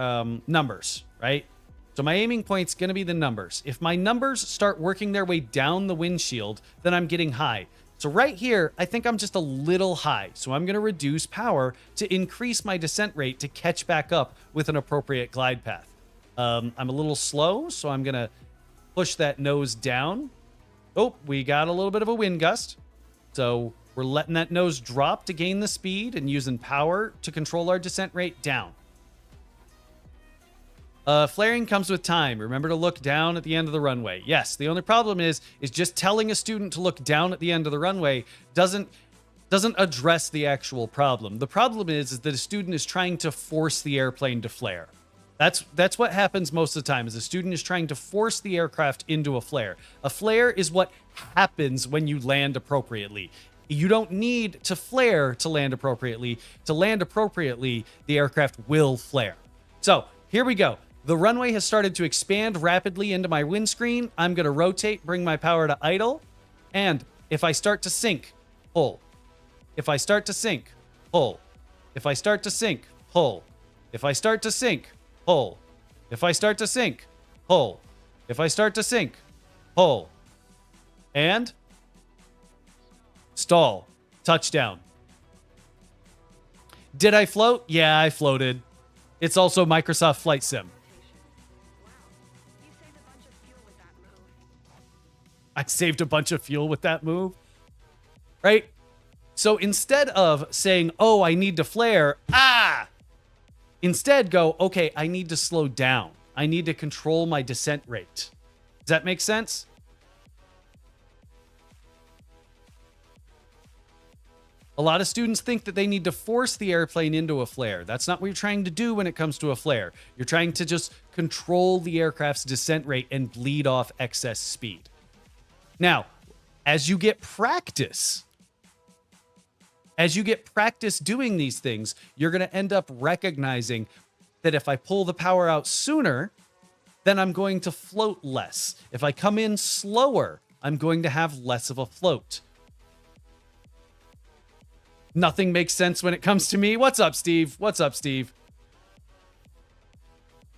numbers, right? So my aiming point's going to be the numbers. If my numbers start working their way down the windshield, then I'm getting high. So right here, I think I'm just a little high. So I'm going to reduce power to increase my descent rate to catch back up with an appropriate glide path. I'm a little slow, so I'm going to push that nose down. Oh, we got a little bit of a wind gust. So we're letting that nose drop to gain the speed and using power to control our descent rate down. Flaring comes with time. Remember to look down at the end of the runway. Yes, the only problem is just telling a student to look down at the end of the runway doesn't address the actual problem. The problem is that a student is trying to force the airplane to flare. That's what happens most of the time, is a student is trying to force the aircraft into a flare. A flare is what happens when you land appropriately. You don't need to flare to land appropriately. To land appropriately, the aircraft will flare. So here we go. The runway has started to expand rapidly into my windscreen. I'm going to rotate, bring my power to idle. And if I start to sink, pull. If I start to sink, pull. If I start to sink, pull. If I start to sink, pull. If I start to sink, pull. If I start to sink, pull. And stall. Touchdown. Did I float? Yeah, I floated. It's also Microsoft Flight Sim. I saved a bunch of fuel with that move, right? So instead of saying, oh, I need to flare, instead go, okay, I need to slow down. I need to control my descent rate. Does that make sense? A lot of students think that they need to force the airplane into a flare. That's not what you're trying to do when it comes to a flare. You're trying to just control the aircraft's descent rate and bleed off excess speed. Now, as you get practice doing these things, you're going to end up recognizing that if I pull the power out sooner, then I'm going to float less. If I come in slower, I'm going to have less of a float. Nothing makes sense when it comes to me. What's up, Steve? What's up, Steve?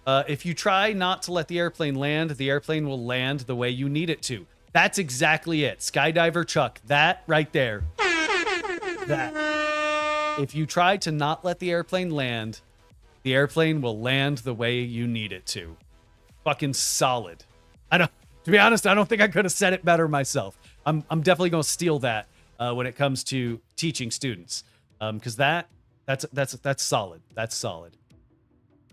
If you try not to let the airplane land, the airplane will land the way you need it to. That's exactly it. Skydiver Chuck. That right there. That. If you try to not let the airplane will land the way you need it to. Fucking solid. To be honest, I don't think I could have said it better myself. I'm definitely going to steal that when it comes to teaching students. Because that's solid. That's solid.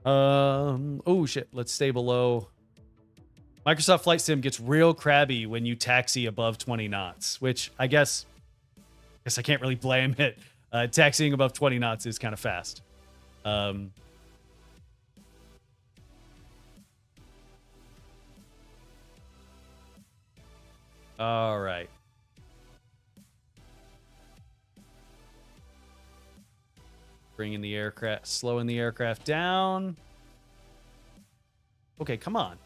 Oh shit. Let's stay below. Microsoft Flight Sim gets real crabby when you taxi above 20 knots, which I guess I can't really blame it. Taxiing above 20 knots is kind of fast. All right. Bringing the aircraft, slowing the aircraft down. Okay, come on.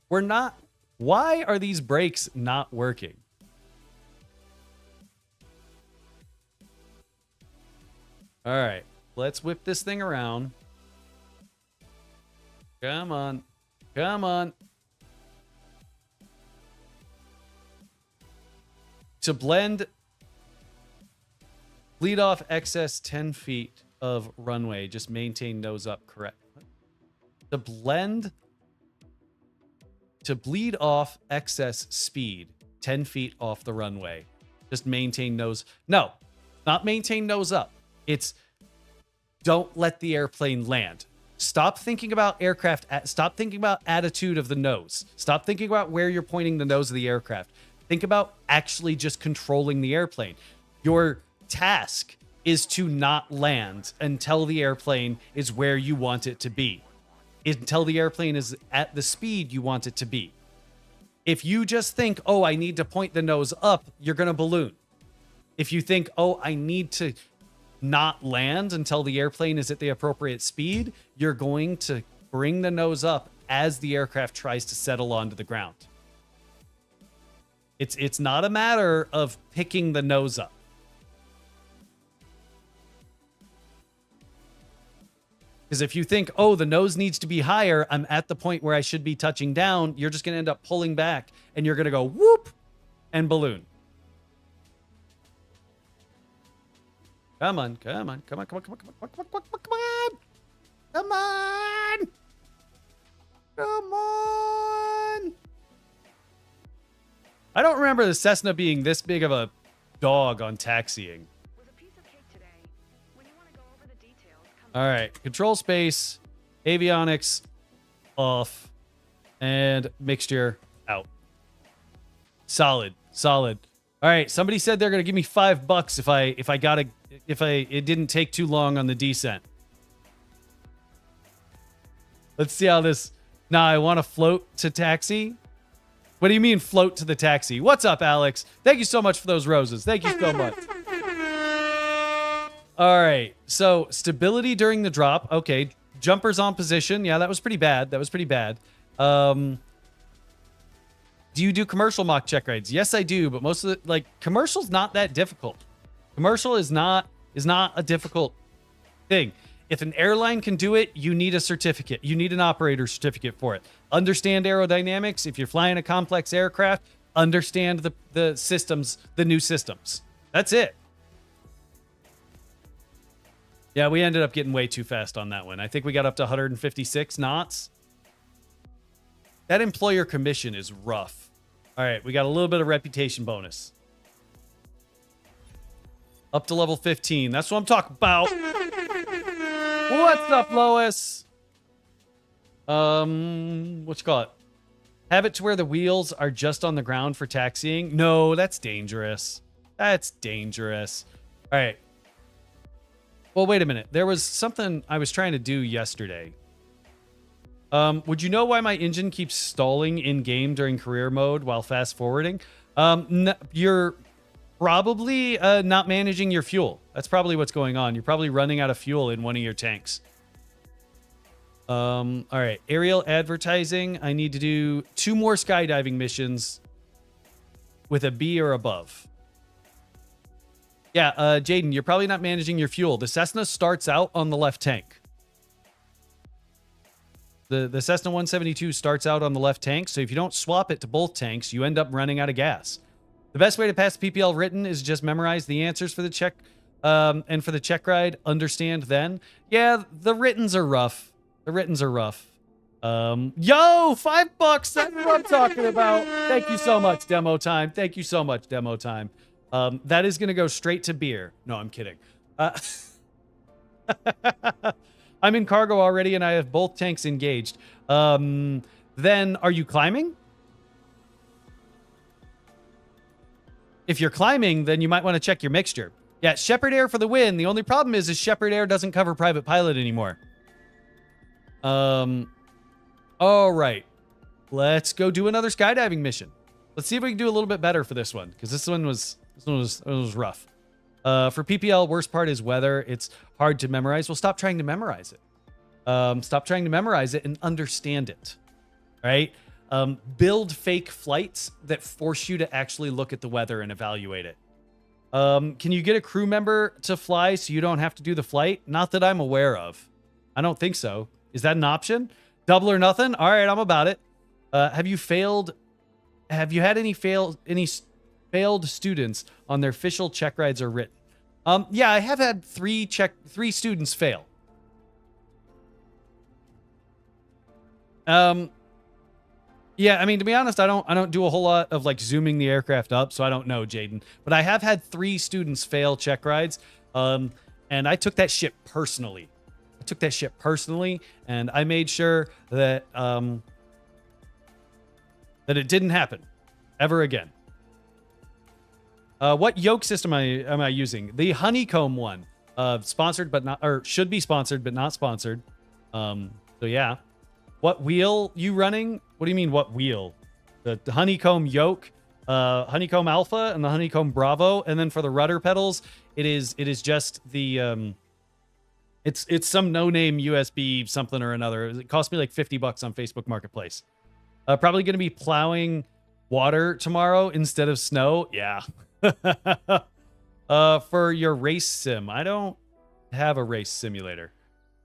We're not. Why are these brakes not working? All right, let's whip this thing around. Come on. Come on. To bleed off excess 10 feet of runway. Just maintain nose up, correct. To bleed off excess speed 10 feet off the runway. Just maintain nose. No, not maintain nose up. It's don't let the airplane land. Stop thinking about aircraft. Stop thinking about attitude of the nose. Stop thinking about where you're pointing the nose of the aircraft. Think about actually just controlling the airplane. Your task is to not land until the airplane is where you want it to be, until the airplane is at the speed you want it to be. If you just think, oh, I need to point the nose up, you're going to balloon. If you think, oh, I need to not land until the airplane is at the appropriate speed, you're going to bring the nose up as the aircraft tries to settle onto the ground. It's not a matter of picking the nose up. Because if you think, oh, the nose needs to be higher, I'm at the point where I should be touching down, you're just going to end up pulling back and you're going to go whoop and balloon. Come on, come on, come on, come on, come on, come on, come on, come on, come on, come on, come on. I don't remember the Cessna being this big of a dog on taxiing. All right, control space, avionics off, and mixture out. Solid, solid. All right, somebody said they're gonna give me $5 if it didn't take too long on the descent. Let's see how this. Nah, I want to float to taxi. What do you mean float to the taxi? What's up, Alex? Thank you so much for those roses. Thank you so much. All right, so stability during the drop. Okay, jumpers on position. Yeah, that was pretty bad. That was pretty bad. Do you do commercial mock check rides? Yes, I do, but most of the commercial's not that difficult. Commercial is not a difficult thing. If an airline can do it, you need a certificate. You need an operator certificate for it. Understand aerodynamics. If you're flying a complex aircraft, understand the systems, the new systems. That's it. Yeah, we ended up getting way too fast on that one. I think we got up to 156 knots. That employer commission is rough. All right, we got a little bit of reputation bonus. Up to level 15. That's what I'm talking about. What's up, Lois? What you call it? Have it to where the wheels are just on the ground for taxiing? No, that's dangerous. That's dangerous. All right. Well, wait a minute. There was something I was trying to do yesterday. Would you know why my engine keeps stalling in-game during career mode while fast-forwarding? You're probably not managing your fuel. That's probably what's going on. You're probably running out of fuel in one of your tanks. All right. Aerial advertising. I need to do 2 more skydiving missions with a B or above. Yeah, Jaden, you're probably not managing your fuel. The Cessna starts out on the left tank. The Cessna 172 starts out on the left tank, so if you don't swap it to both tanks, you end up running out of gas. The best way to pass PPL written is just memorize the answers for the check, and for the check ride, understand then. Yeah, the writtens are rough. The writtens are rough. Yo, $5. That's what I'm talking about. Thank you so much, demo time. Thank you so much, demo time. That is going to go straight to beer. No, I'm kidding. I'm in cargo already, and I have both tanks engaged. Then are you climbing? If you're climbing, then you might want to check your mixture. Yeah, Shepherd Air for the win. The only problem is Shepherd Air doesn't cover private pilot anymore. All right. Let's go do another skydiving mission. Let's see if we can do a little bit better for this one, because this one was rough. For PPL, worst part is weather. It's hard to memorize. Well, stop trying to memorize it. Stop trying to memorize it and understand it. Right? Build fake flights that force you to actually look at the weather and evaluate it. Can you get a crew member to fly so you don't have to do the flight? Not that I'm aware of. I don't think so. Is that an option? Double or nothing? All right, I'm about it. Have you had any failed students on their official check rides or written? Yeah, I have had 3 students fail. Yeah, I mean, to be honest, I don't do a whole lot of zooming the aircraft up, so I don't know, Jaden. But I have had 3 students fail check rides, and I took that shit personally. And I made sure that that it didn't happen ever again. What yoke system am I using? The honeycomb one. Sponsored, but not, or should be sponsored, but not sponsored. So yeah. What wheel you running? What do you mean, what wheel? The honeycomb yoke, honeycomb alpha, and the honeycomb bravo. And then for the rudder pedals, it is just the it's some no-name USB something or another. It cost me like $50 on Facebook Marketplace. Probably going to be plowing water tomorrow instead of snow. Yeah. For your race sim, I don't have a race simulator.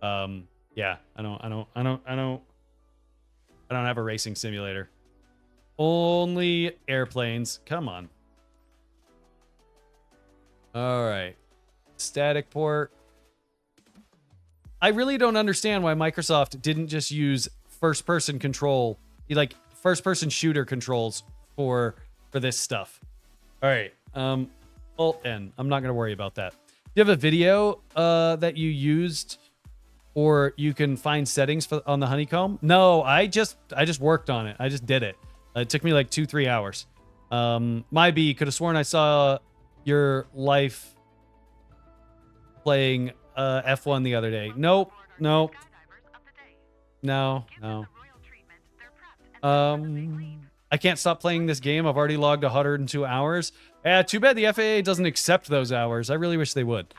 Yeah, I don't have a racing simulator. Only airplanes. Come on. All right. Static port. I really don't understand why Microsoft didn't just use first-person control, like first-person shooter controls for this stuff. All right. Alt-N. I'm not going to worry about that. Do you have a video that you used, or you can find settings on the honeycomb? No, I just worked on it. I just did it. It took me like 2-3 hours. My B, could have sworn I saw your life playing F1 the other day. Nope. No. I can't stop playing this game. I've already logged 102 hours. Yeah, too bad the FAA doesn't accept those hours. I really wish they would.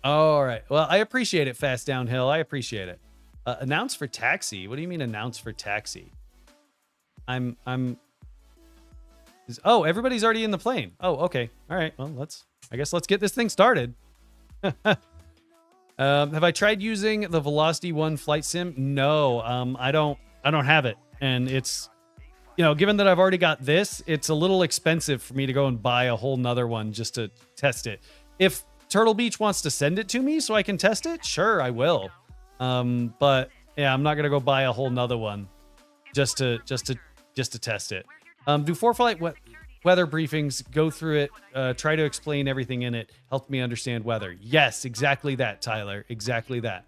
All right. Well, I appreciate it, Fast Downhill. I appreciate it. Announce for taxi. What do you mean announce for taxi? Oh, everybody's already in the plane. Oh, okay. All right. Well, I guess let's get this thing started. Have I tried using the Velocity 1 flight sim? No, I don't have it. And it's, given that I've already got this, it's a little expensive for me to go and buy a whole nother one just to test it. If Turtle Beach wants to send it to me so I can test it, sure, I will. But yeah, I'm not going to go buy a whole nother one just to test it. Do for-flight weather briefings, go through it, try to explain everything in it, help me understand weather. Yes, exactly that, Tyler. Exactly that.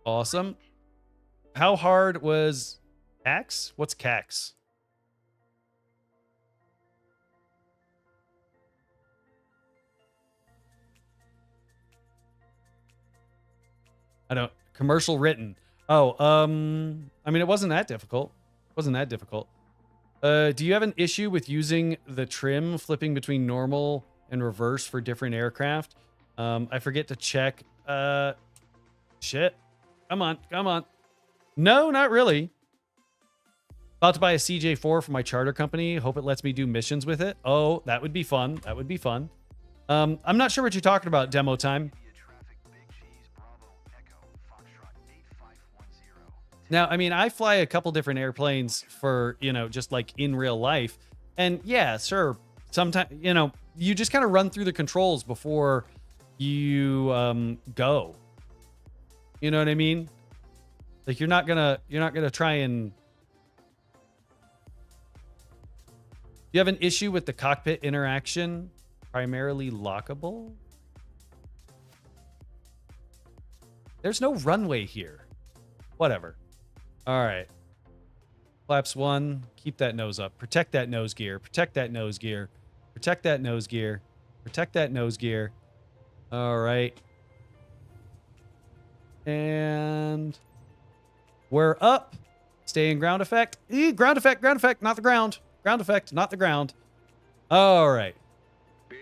Awesome. How hard was CAX? What's CAX? I don't. Commercial written. Oh, I mean, it wasn't that difficult. Do you have an issue with using the trim flipping between normal and reverse for different aircraft? I forget to check. Shit. Come on. No, not really. About to buy a CJ4 for my charter company. Hope it lets me do missions with it. Oh, that would be fun. I'm not sure what you're talking about, demo time. Now, I mean, I fly a couple different airplanes for, just like in real life. And yeah, sure. Sometimes, you just kind of run through the controls before you go. You know what I mean? Like you're not gonna try and. You have an issue with the cockpit interaction, primarily lockable. There's no runway here. Whatever. All right. Flaps 1. Keep that nose up. Protect that nose gear. Protect that nose gear. Protect that nose gear. Protect that nose gear. All right. And we're up. Stay in ground effect. Ground effect, not the ground. Ground effect, not the ground. All right.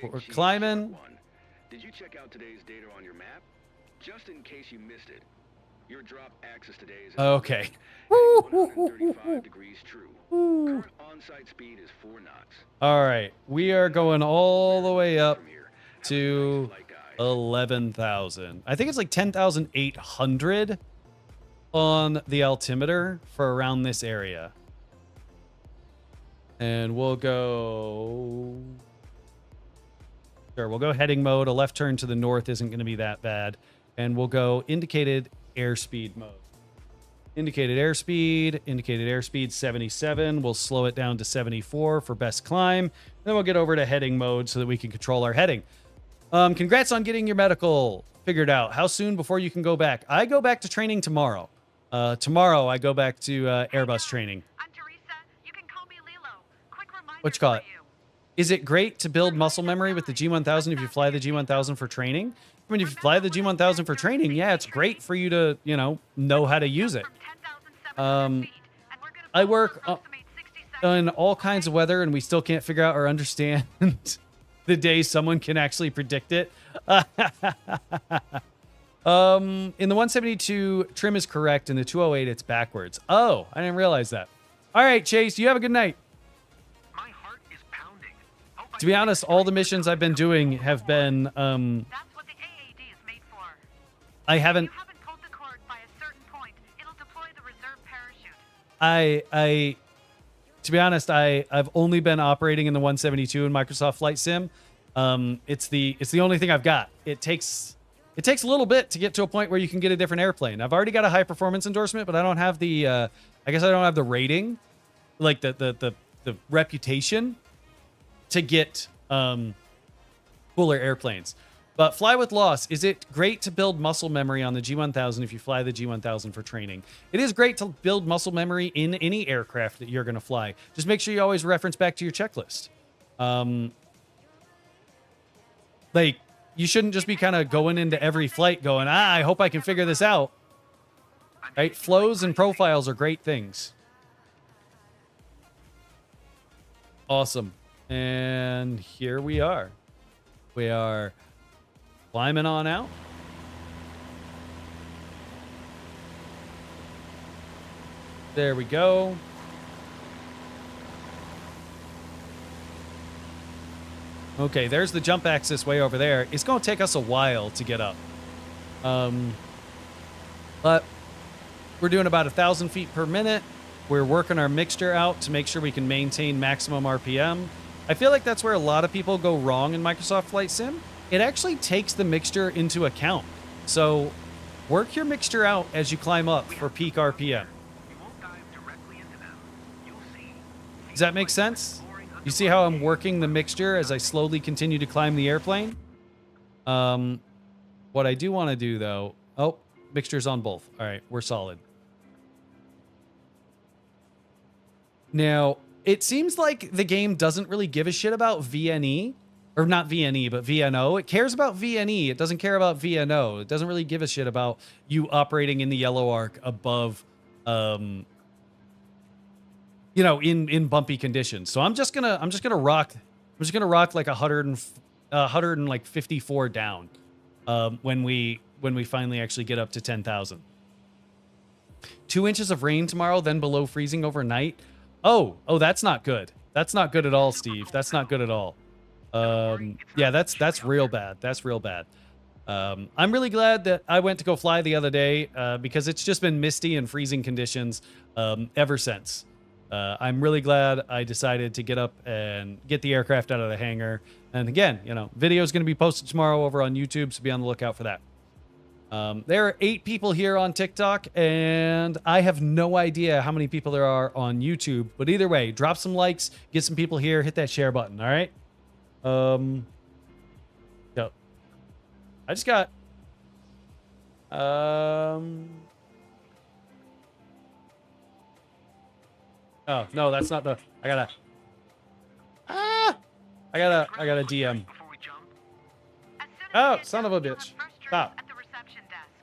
We're climbing. Did you check out today's data on your map? Just in case you missed it. Your drop axis today is okay. 135 degrees true. Current on-site speed is 4 knots. All right, we are going all the way up to 11,000. I think it's like 10,800 on the altimeter for around this area. And we'll go. Sure, we'll go heading mode. A left turn to the north isn't going to be that bad. And we'll go indicated airspeed mode. Indicated airspeed 77. We'll slow it down to 74 for best climb. Then we'll get over to heading mode so that we can control our heading. Congrats on getting your medical figured out. How soon before you can go back? I go back to training tomorrow. Tomorrow I go back to Airbus training. I'm Teresa. You can call me Lilo. Quick reminder What you call it? Is it great to build muscle memory with the G1000 if you fly the G1000 for training? I mean, if you fly the G1000 for training, yeah, it's great for you to, know how to use it. I work in all kinds of weather, and we still can't figure out or understand the day someone can actually predict it. In the 172, trim is correct. In the 208, it's backwards. Oh, I didn't realize that. All right, Chase, you have a good night. My heart is pounding. To be honest, all the missions I've been doing have been, That's what the AAD is made for. I haven't, If you haven't pulled the cord by a certain point, it'll deploy the reserve parachute. to be honest, I've only been operating in the 172 in Microsoft Flight Sim. It's the only thing I've got. It takes a little bit to get to a point where you can get a different airplane. I've already got a high performance endorsement, but I don't have the, I guess I don't have the rating, like the reputation to get, cooler airplanes. But fly with loss. Is it great to build muscle memory on the G1000 if you fly the G1000 for training? It is great to build muscle memory in any aircraft that you're going to fly. Just make sure you always reference back to your checklist. Like, you shouldn't just be kind of going into every flight going, I hope I can figure this out. Right? Flows and profiles are great things. Awesome. And here we are. We are climbing on out. There we go. Okay, there's the jump axis way over there. It's going to take us a while to get up. But we're doing about 1,000 feet per minute. We're working our mixture out to make sure we can maintain maximum RPM. I feel like that's where a lot of people go wrong in Microsoft Flight Sim. It actually takes the mixture into account. So work your mixture out as you climb up for peak RPM. You won't dive directly into them. You'll see. Does that make sense? You see how I'm working the mixture as I slowly continue to climb the airplane? What I do want to do, though... Oh, mixture's on both. All right, we're solid. Now, it seems like the game doesn't really give a shit about VNE. Or not VNE, but VNO. It cares about VNE. It doesn't care about VNO. It doesn't really give a shit about you operating in the yellow arc above... in bumpy conditions. So I'm just gonna rock like 154 down when we finally actually get up to 10,000. 2 inches of rain tomorrow, then below freezing overnight. Oh, that's not good. That's not good at all, Steve. That's not good at all. Yeah, that's real bad. That's real bad. I'm really glad that I went to go fly the other day because it's just been misty and freezing conditions ever since. I'm really glad I decided to get up and get the aircraft out of the hangar. And again, video is going to be posted tomorrow over on YouTube, so be on the lookout for that. There are 8 people here on TikTok, and I have no idea how many people there are on YouTube. But either way, drop some likes, get some people here, hit that share button, all right? Go. I just got... Oh, no, that's not the... I gotta DM. Before we jump, Oh, son of a bitch. Stop.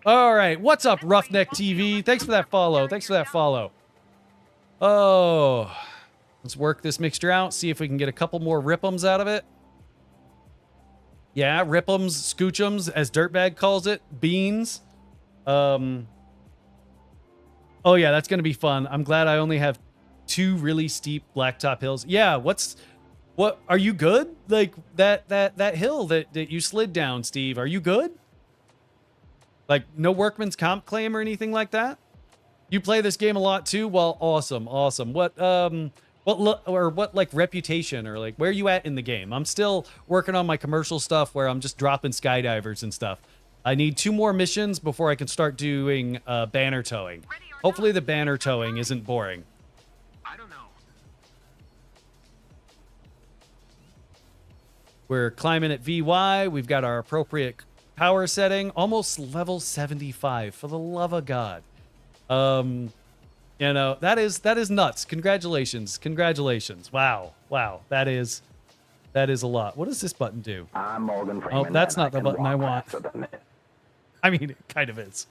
All right, what's up, Roughneck TV? Thanks for that follow. Thanks for that follow. Oh, let's work this mixture out, see if we can get a couple more rip'ems out of it. Yeah, rip'ems, scooch'ems, as Dirtbag calls it, beans. Oh yeah, that's gonna be fun. I'm glad I only have 2 really steep blacktop hills. Yeah, what are you good? Like that hill that you slid down, Steve, are you good? Like no workman's comp claim or anything like that? You play this game a lot too? Well, awesome. What like reputation or like where are you at in the game? I'm still working on my commercial stuff where I'm just dropping skydivers and stuff. I need 2 more missions before I can start doing banner towing. Hopefully the banner towing isn't boring. I don't know. We're climbing at VY. We've got our appropriate power setting, almost level 75. For the love of God, that is nuts. Congratulations. Wow. That is That is a lot. What does this button do? I'm Morgan Freeman. Oh, that's and not the can button I walk want. faster than it. I mean, it kind of is.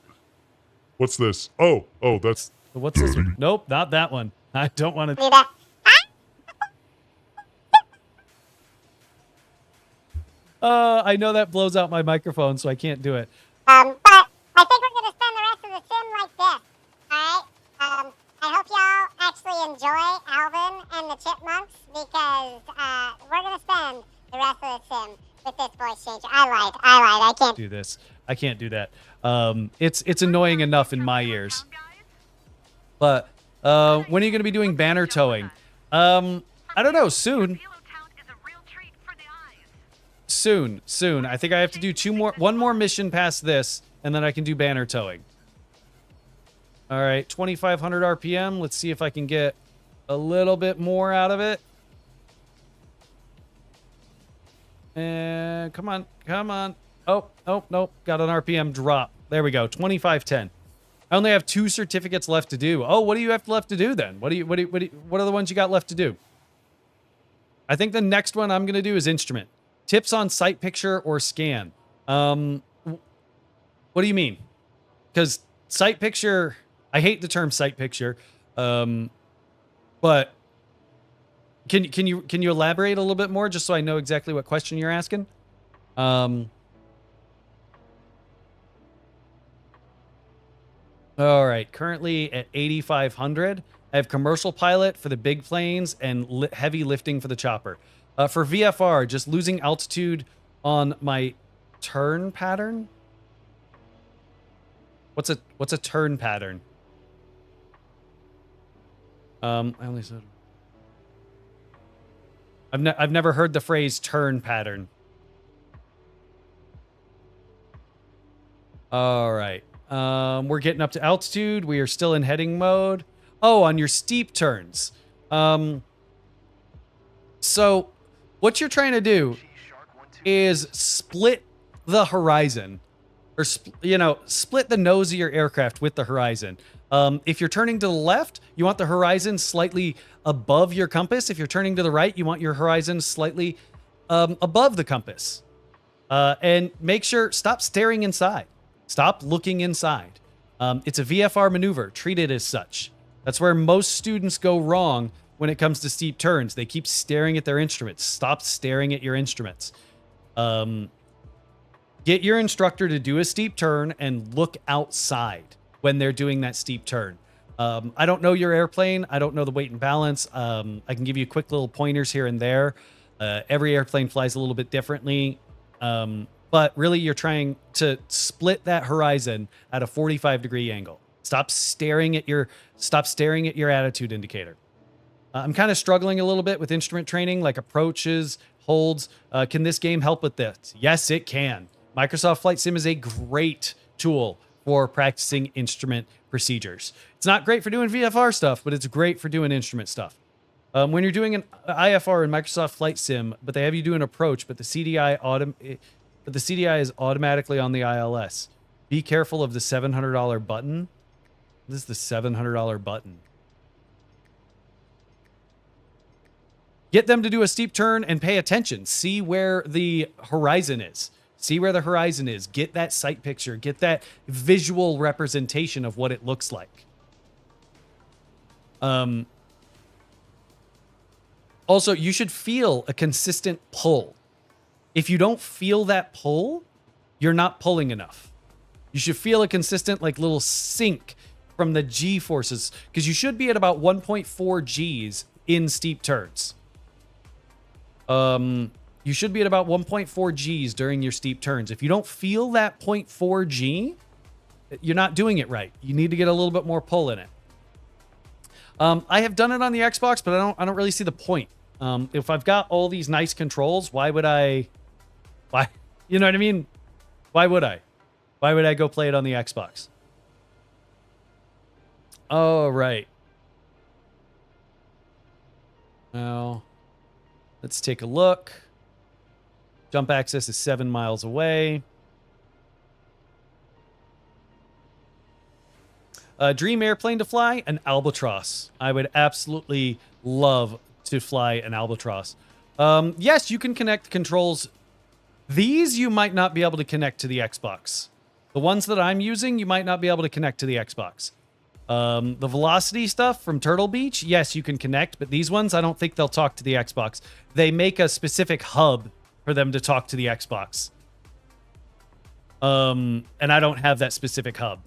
What's this? Oh, that's What's this one? Nope, not that one. I don't want to. Need a I know that blows out my microphone, so I can't do it. but I think we're gonna spend the rest of the sim like this. Alright? I hope y'all actually enjoy Alvin and the Chipmunks because we're gonna spend the rest of the sim with this voice changer. I lied. I can't Do this. I can't do that. It's annoying enough in my ears. But when are you going to be doing banner towing? I don't know. Soon. Soon. I think I have to do one more mission past this, and then I can do banner towing. All right, 2,500 RPM. Let's see if I can get a little bit more out of it. And come on. Oh, nope. Got an RPM drop. There we go. 2510. I only have 2 certificates left to do. Oh, what do you have left to do then? What are the ones you got left to do? I think the next one I'm gonna do is instrument. Tips on sight picture or scan. What do you mean? Because sight picture, I hate the term sight picture. But can you elaborate a little bit more just so I know exactly what question you're asking? All right, currently at 8,500. I have commercial pilot for the big planes and heavy lifting for the chopper. For VFR, just losing altitude on my turn pattern. What's a turn pattern? I only said. I've never heard the phrase turn pattern. All right. We're getting up to altitude. We are still in heading mode. Oh, on your steep turns. So what you're trying to do is split the horizon, or split the nose of your aircraft with the horizon. If you're turning to the left, you want the horizon slightly above your compass. If you're turning to the right, you want your horizon slightly above the compass. And make sure, stop staring inside. Stop looking inside. It's a VFR maneuver. Treat it as such. That's where most students go wrong when it comes to steep turns. They keep staring at their instruments. Stop staring at your instruments. Get your instructor to do a steep turn and look outside when they're doing that steep turn. I don't know your airplane. I don't know the weight and balance. I can give you quick little pointers here and there. Every airplane flies a little bit differently. But really, you're trying to split that horizon at a 45-degree angle. Stop staring at your attitude indicator. I'm kind of struggling a little bit with instrument training, like approaches, holds. Can this game help with this? Yes, it can. Microsoft Flight Sim is a great tool for practicing instrument procedures. It's not great for doing VFR stuff, but it's great for doing instrument stuff. When you're doing an IFR in Microsoft Flight Sim, but they have you do an approach, but the CDI is automatically on the ILS. Be careful of the $700 button. This is the $700 button. Get them to do a steep turn and pay attention. See where the horizon is. See where the horizon is. Get that sight picture. Get that visual representation of what it looks like. Also, you should feel a consistent pull. If you don't feel that pull, you're not pulling enough. You should feel a consistent, like, little sink from the G forces, because you should be at about 1.4 Gs in steep turns. You should be at about 1.4 Gs during your steep turns. If you don't feel that 0.4 G, you're not doing it right. You need to get a little bit more pull in it. I have done it on the Xbox, but I don't really see the point. If I've got all these nice controls, why would I? Why? You know what I mean? Why would I? Why would I go play it on the Xbox? All right. Now, let's take a look. Jump access is 7 miles away. Dream airplane to fly? An Albatross. I would absolutely love to fly an Albatross. Yes, you can connect controls. These you might not be able to connect to the Xbox. The ones that I'm using, you might not be able to connect to the Xbox. The velocity stuff from Turtle Beach, yes, you can connect, but these ones, I don't think they'll talk to the Xbox. They make a specific hub for them to talk to the Xbox. And I don't have that specific hub.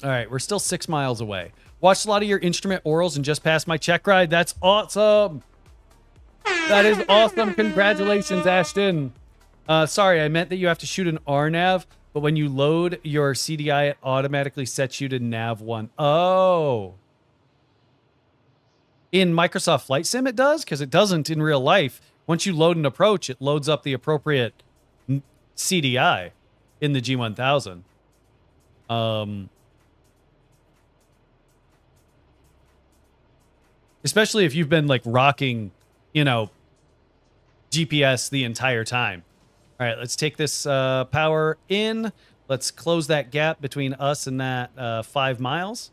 All right, we're still 6 miles away. Watched a lot of your instrument orals and just passed my check ride. That's awesome. That is awesome. Congratulations, Ashton. Sorry, I meant that you have to shoot an RNAV, but when you load your CDI, it automatically sets you to NAV1. Oh. In Microsoft Flight Sim, it does, because it doesn't in real life. Once you load an approach, it loads up the appropriate CDI in the G1000. Especially if you've been like rocking, you know, GPS the entire time. All right, let's take this power in. Let's close that gap between us and that 5 miles.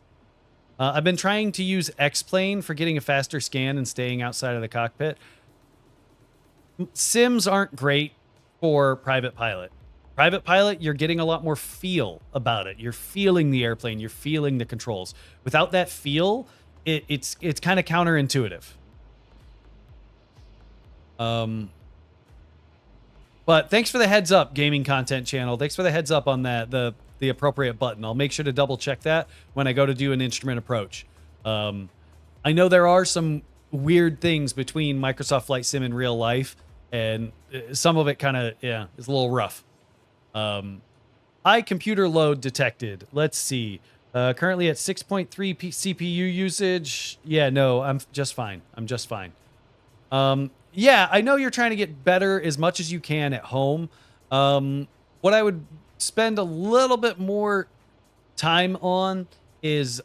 I've been trying to use X-Plane for getting a faster scan and staying outside of the cockpit. Sims aren't great for private pilot. Private pilot, you're getting a lot more feel about it. You're feeling the airplane. You're feeling the controls. Without that feel, it's kind of counterintuitive. But thanks for the heads up, gaming content channel. Thanks for the heads up on that, the appropriate button. I'll make sure to double check that when I go to do an instrument approach. I know there are some weird things between Microsoft Flight Sim and real life, and some of it kind of, yeah, is a little rough. High computer load detected. Let's see. Currently at 6.3 CPU usage. Yeah, no, I'm just fine. I'm just fine. Yeah, I know you're trying to get better as much as you can at home. What I would spend a little bit more time on is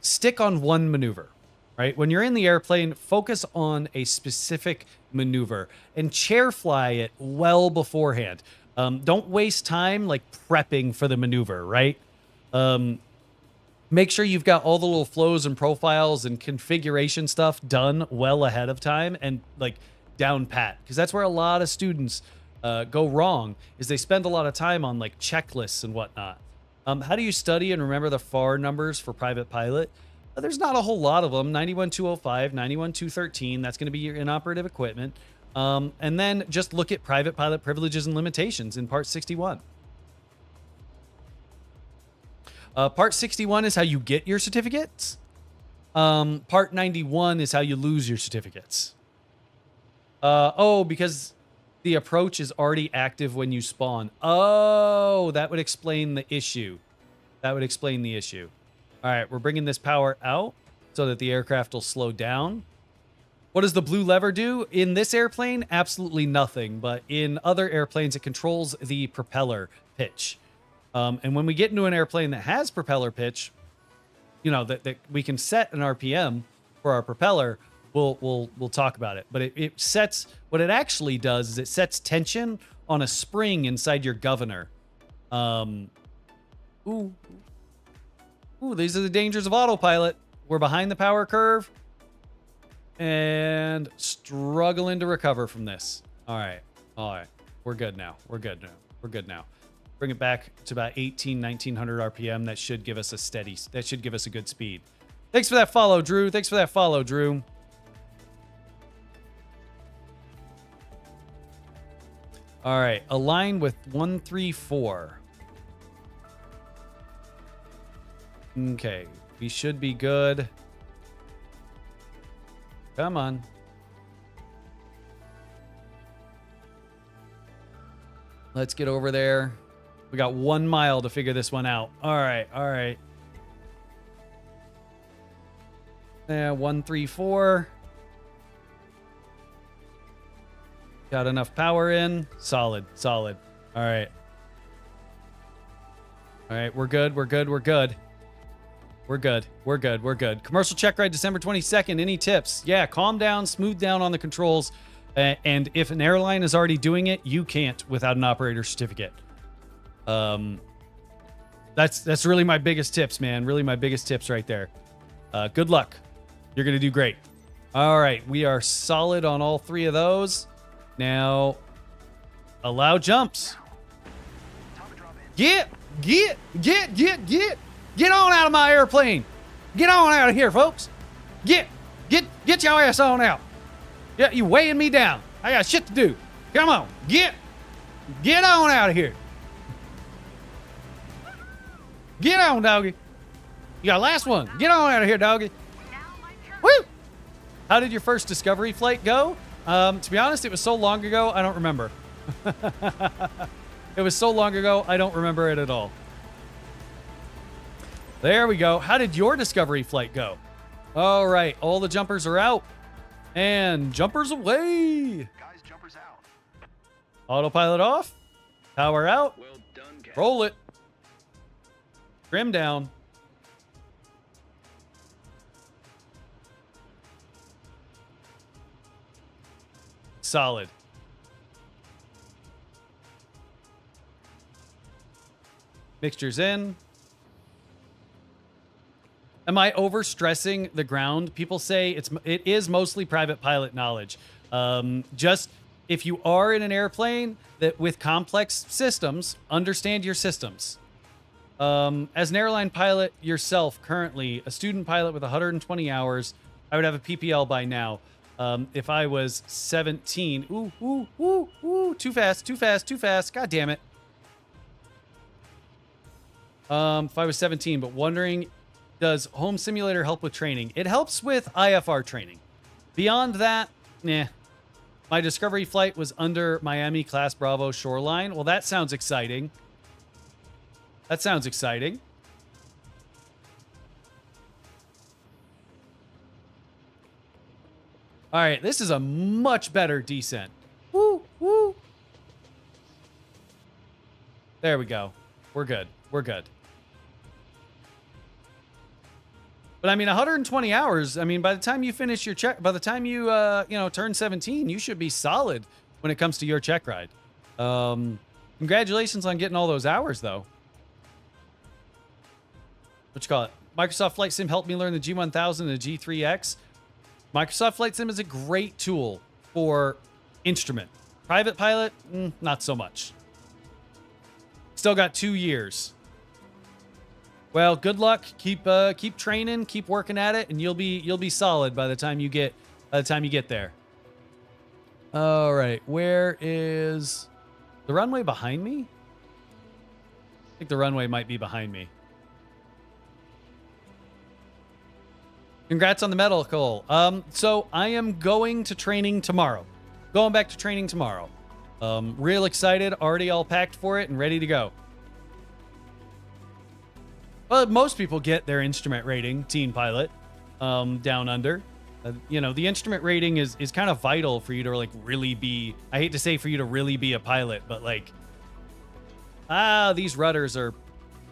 stick on one maneuver, right? When you're in the airplane, focus on a specific maneuver and chair fly it well beforehand. Don't waste time like prepping for the maneuver, right? Make sure you've got all the little flows and profiles and configuration stuff done well ahead of time and like down pat, because that's where a lot of students go wrong, is they spend a lot of time on like checklists and whatnot. How do you study and remember the FAR numbers for private pilot? There's not a whole lot of them. 91205, 91213, that's going to be your inoperative equipment. And then just look at private pilot privileges and limitations in Part 61. Part 61 is how you get your certificates. Part 91 is how you lose your certificates. Oh, because the approach is already active when you spawn. Oh, that would explain the issue. That would explain the issue. All right, we're bringing this power out so that the aircraft will slow down. What does the blue lever do? In this airplane, absolutely nothing. But in other airplanes, it controls the propeller pitch. And when we get into an airplane that has propeller pitch, you know, that we can set an RPM for our propeller, we'll talk about it. But it sets, what it actually does is it sets tension on a spring inside your governor. Ooh, these are the dangers of autopilot. We're behind the power curve and struggling to recover from this. All right. We're good now. We're good now. Bring it back to about 1900 RPM. That should give us a good speed. Thanks for that follow, Drew. All right, align with 134. Okay, we should be good. Come on. Let's get over there. We got 1 mile to figure this one out. All right. Yeah, 134. Got enough power in. Solid. All right. We're good. Commercial check ride December 22nd. Any tips? Yeah, calm down, smooth down on the controls. And if an airline is already doing it, you can't without an operator certificate. That's really my biggest tips, man. Really my biggest tips right there. Good luck. You're going to do great. All right, we are solid on all 3 of those. Now, allow jumps. Get on out of my airplane. Get on out of here, folks. Get your ass on out. Yeah, you weighing me down. I got shit to do. Come on, get on out of here. Get on, doggy. You got last one. Get on out of here, doggy. Woo! How did your first Discovery flight go? To be honest, it was so long ago, I don't remember. It was so long ago, I don't remember it at all. There we go. How did your Discovery flight go? All right, all the jumpers are out. And jumpers away. Guys, jumpers out. Autopilot off. Power out. Well done, Captain. Roll it. Trim down. Solid. Mixtures in. Am I overstressing the ground? People say it is mostly private pilot knowledge. Just if you are in an airplane that with complex systems, understand your systems. As an airline pilot yourself, currently a student pilot with 120 hours, I would have a PPL by now. If I was 17, too fast. God damn it. If I was 17, but wondering, does Home Simulator help with training? It helps with IFR training. Beyond that, nah. My Discovery flight was under Miami Class Bravo shoreline. Well, that sounds exciting. That sounds exciting. All right, this is a much better descent. Woo, woo. There we go. We're good. We're good. But I mean, 120 hours. I mean, by the time you finish your check, by the time you, turn 17, you should be solid when it comes to your check ride. Congratulations on getting all those hours, though. What you call it? Microsoft Flight Sim helped me learn the G1000 and the G3X. Microsoft Flight Sim is a great tool for instrument. Private pilot, not so much. Still got 2 years. Well, good luck. Keep training, keep working at it, and you'll be solid by the time you get there. All right, where is the runway behind me? I think the runway might be behind me. Congrats on the medical. So I am going to training tomorrow. Going back to training tomorrow. Real excited, already all packed for it and ready to go. Well, most people get their instrument rating, teen pilot, down under. The instrument rating is kind of vital for you to really be, I hate to say for you to really be a pilot, but these rudders are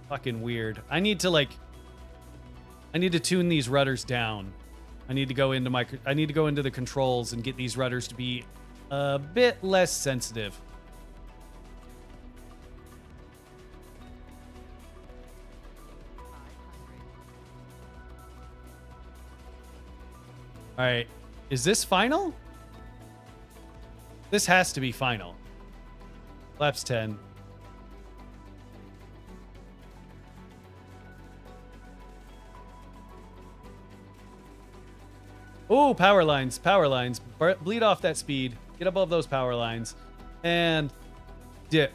fucking weird. I need to tune these rudders down. I need to go into the controls and get these rudders to be a bit less sensitive. All right, is this final? This has to be final. Flaps 10. Oh, power lines, power lines. Bleed off that speed. Get above those power lines. And dip.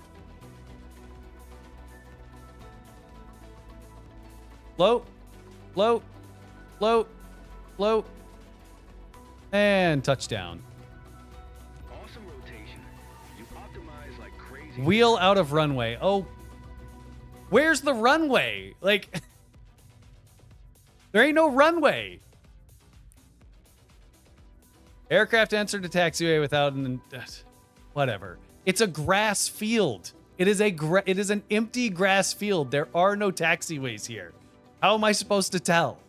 Float, float, float, float. And touchdown. Awesome rotation. You optimize like crazy. Wheel out of runway. Oh, where's the runway? There ain't no runway. Aircraft entered a taxiway without an... whatever. It's a grass field. It is an empty grass field. There are no taxiways here. How am I supposed to tell?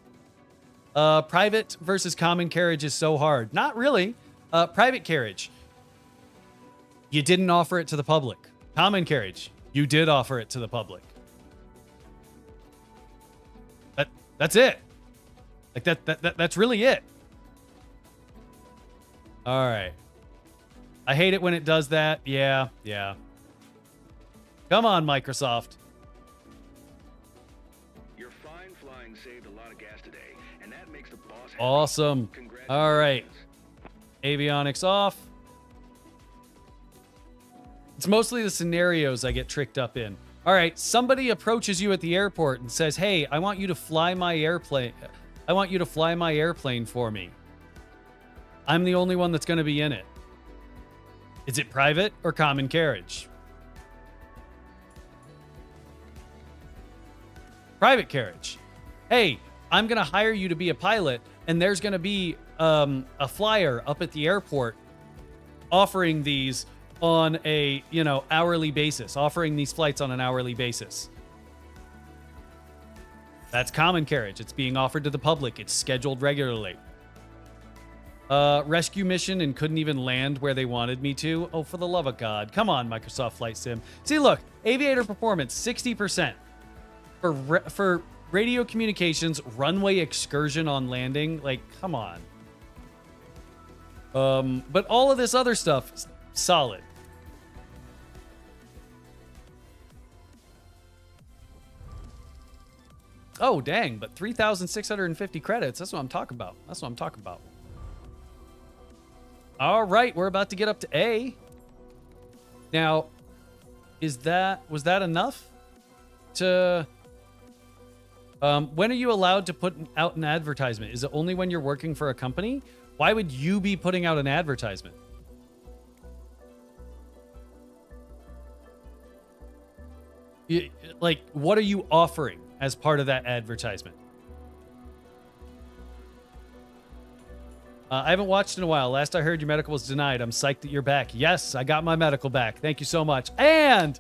Private versus common carriage is so hard. Not really. Private carriage, you didn't offer it to the public. Common carriage, you did offer it to the public. That's it. That's really it. All right. I hate it when it does that. Yeah. Come on, Microsoft. Your fine flying saved a lot of gas today, and that makes the boss happy. Awesome. All right. Avionics off. It's mostly the scenarios I get tricked up in. All right, somebody approaches you at the airport and says, "Hey, I want you to fly my airplane. I want you to fly my airplane for me. I'm the only one that's going to be in it. Is it private or common carriage?" Private carriage. "Hey, I'm going to hire you to be a pilot, and there's going to be a flyer up at the airport offering these on a, hourly basis, offering these flights on an hourly basis." That's common carriage. It's being offered to the public. It's scheduled regularly. Rescue mission and couldn't even land where they wanted me to. Oh, for the love of God. Come on, Microsoft Flight Sim. See, look, aviator performance, 60%. For radio communications, runway excursion on landing, like, come on. But all of this other stuff, solid. Oh, dang, but 3,650 credits. That's what I'm talking about. All right, we're about to get up to A. Now, was that enough to... when are you allowed to put out an advertisement? Is it only when you're working for a company? Why would you be putting out an advertisement? Like, what are you offering as part of that advertisement? I haven't watched in a while. Last I heard, your medical was denied. I'm psyched that you're back. Yes, I got my medical back. Thank you so much. And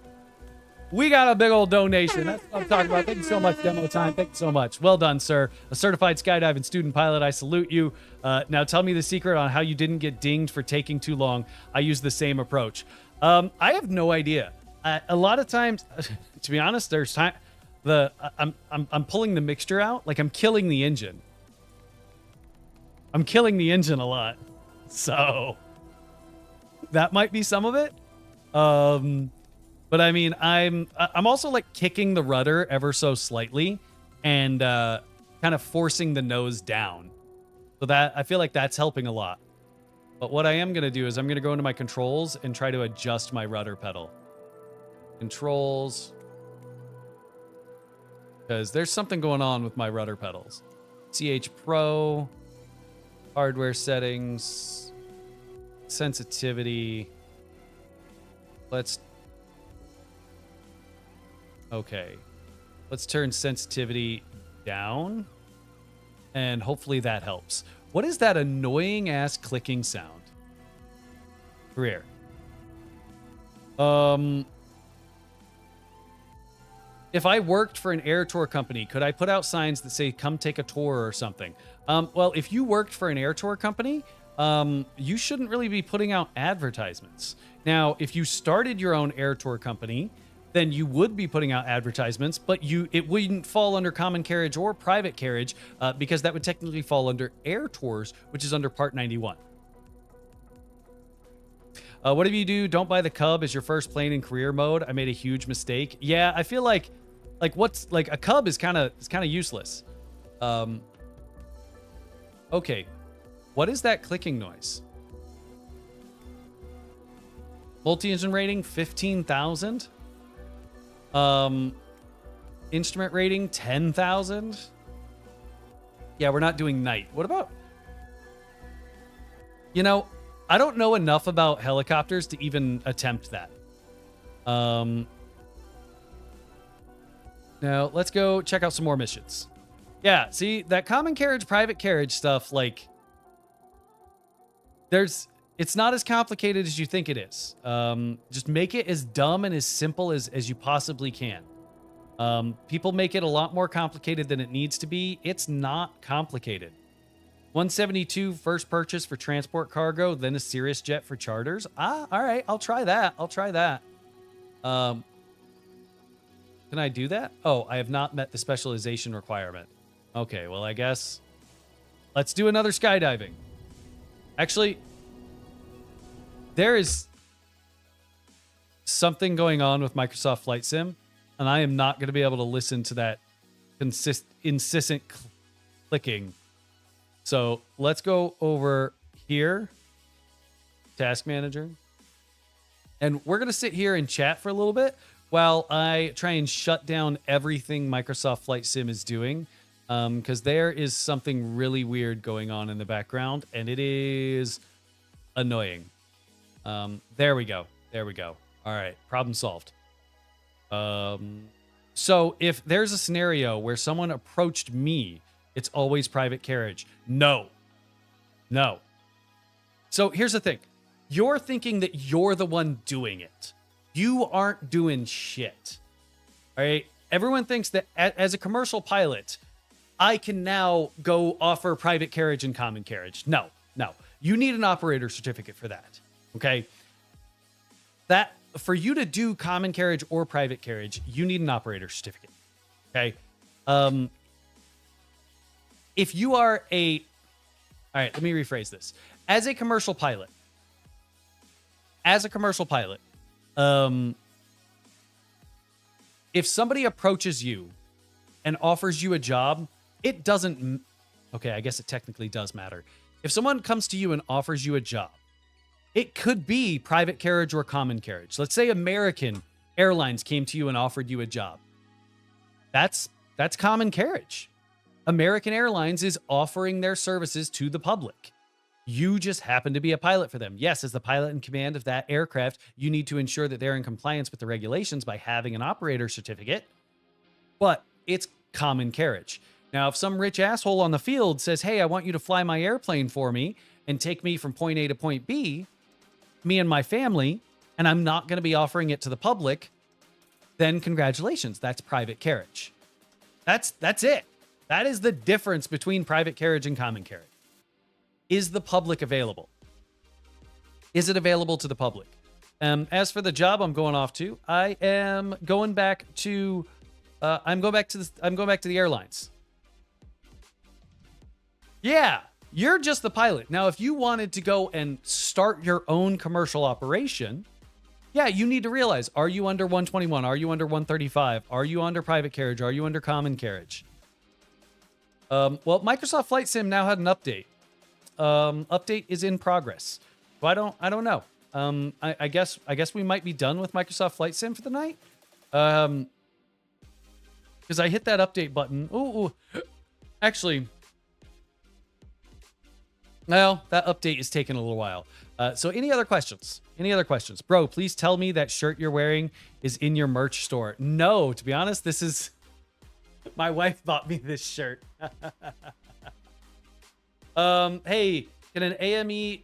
we got a big old donation. That's what I'm talking about. Thank you so much, Demo Time. Thank you so much. Well done, sir. A certified skydiving student pilot. I salute you. Now tell me the secret on how you didn't get dinged for taking too long. I use the same approach. I have no idea. A lot of times, to be honest, there's time. I'm pulling the mixture out. Like, I'm killing the engine. I'm killing the engine a lot. So that might be some of it. But I mean, I'm also like kicking the rudder ever so slightly and kind of forcing the nose down. So that I feel like that's helping a lot. But what I am going to do is I'm going to go into my controls and try to adjust my rudder pedal. Controls. Because there's something going on with my rudder pedals. CH Pro. Hardware settings. Sensitivity. Okay. Let's turn sensitivity down. And hopefully that helps. What is that annoying ass clicking sound? Career. If I worked for an air tour company, could I put out signs that say, "Come take a tour" or something? Well, if you worked for an air tour company, you shouldn't really be putting out advertisements. Now, if you started your own air tour company, then you would be putting out advertisements, but it wouldn't fall under common carriage or private carriage because that would technically fall under air tours, which is under Part 91. What if you do? Don't buy the Cub as your first plane in career mode. I made a huge mistake. Yeah, I feel like what's like a Cub is kind of useless. Okay, what is that clicking noise? Multi-engine rating 15,000. Instrument rating 10,000. Yeah, we're not doing night. What about? I don't know enough about helicopters to even attempt that. Now let's go check out some more missions. Yeah, see that common carriage, private carriage stuff, like it's not as complicated as you think it is. Just make it as dumb and as simple as you possibly can. People make it a lot more complicated than it needs to be. It's not complicated. 172 first purchase for transport cargo, then a Cirrus jet for charters. All right, I'll try that. Can I do that? Oh, I have not met the specialization requirement. Okay, well, I guess let's do another skydiving. Actually, there is something going on with Microsoft Flight Sim, and I am not going to be able to listen to that incessant clicking. So let's go over here, Task Manager, and we're going to sit here and chat for a little bit while I try and shut down everything Microsoft Flight Sim is doing, because there is something really weird going on in the background, and it is annoying. There we go. There we go. All right, problem solved. So if there's a scenario where someone approached me, it's always private carriage. No. No. So here's the thing. You're thinking that you're the one doing it. You aren't doing shit. All right? Everyone thinks that as a commercial pilot, I can now go offer private carriage and common carriage. No, no. You need an operator certificate for that. Okay? That for you to do common carriage or private carriage, you need an operator certificate. Okay? If you are a... All right, let me rephrase this. As a commercial pilot, if somebody approaches you and offers you a job, it doesn't... Okay, I guess it technically does matter. If someone comes to you and offers you a job, it could be private carriage or common carriage. Let's say American Airlines came to you and offered you a job. That's common carriage. American Airlines is offering their services to the public. You just happen to be a pilot for them. Yes, as the pilot in command of that aircraft, you need to ensure that they're in compliance with the regulations by having an operator certificate, but it's common carriage. Now, if some rich asshole on the field says, hey, I want you to fly my airplane for me and take me from point A to point B, me and my family, and I'm not going to be offering it to the public, then congratulations, that's private carriage. That's it. That is the difference between private carriage and common carriage. Is the public available? Is it available to the public? As for the job I'm going off to, I am going back to I'm going back to the airlines. Yeah, you're just the pilot. Now, if you wanted to go and start your own commercial operation, yeah, you need to realize, are you under 121? Are you under 135? Are you under private carriage? Are you under common carriage? Well, Microsoft Flight Sim now had an update. Update is in progress. So I don't know. I guess we might be done with Microsoft Flight Sim for the night. Because I hit that update button. Ooh. Actually, well, that update is taking a little while. So any other questions? Bro, please tell me that shirt you're wearing is in your merch store. No, to be honest, this is... My wife bought me this shirt. Hey, can an AME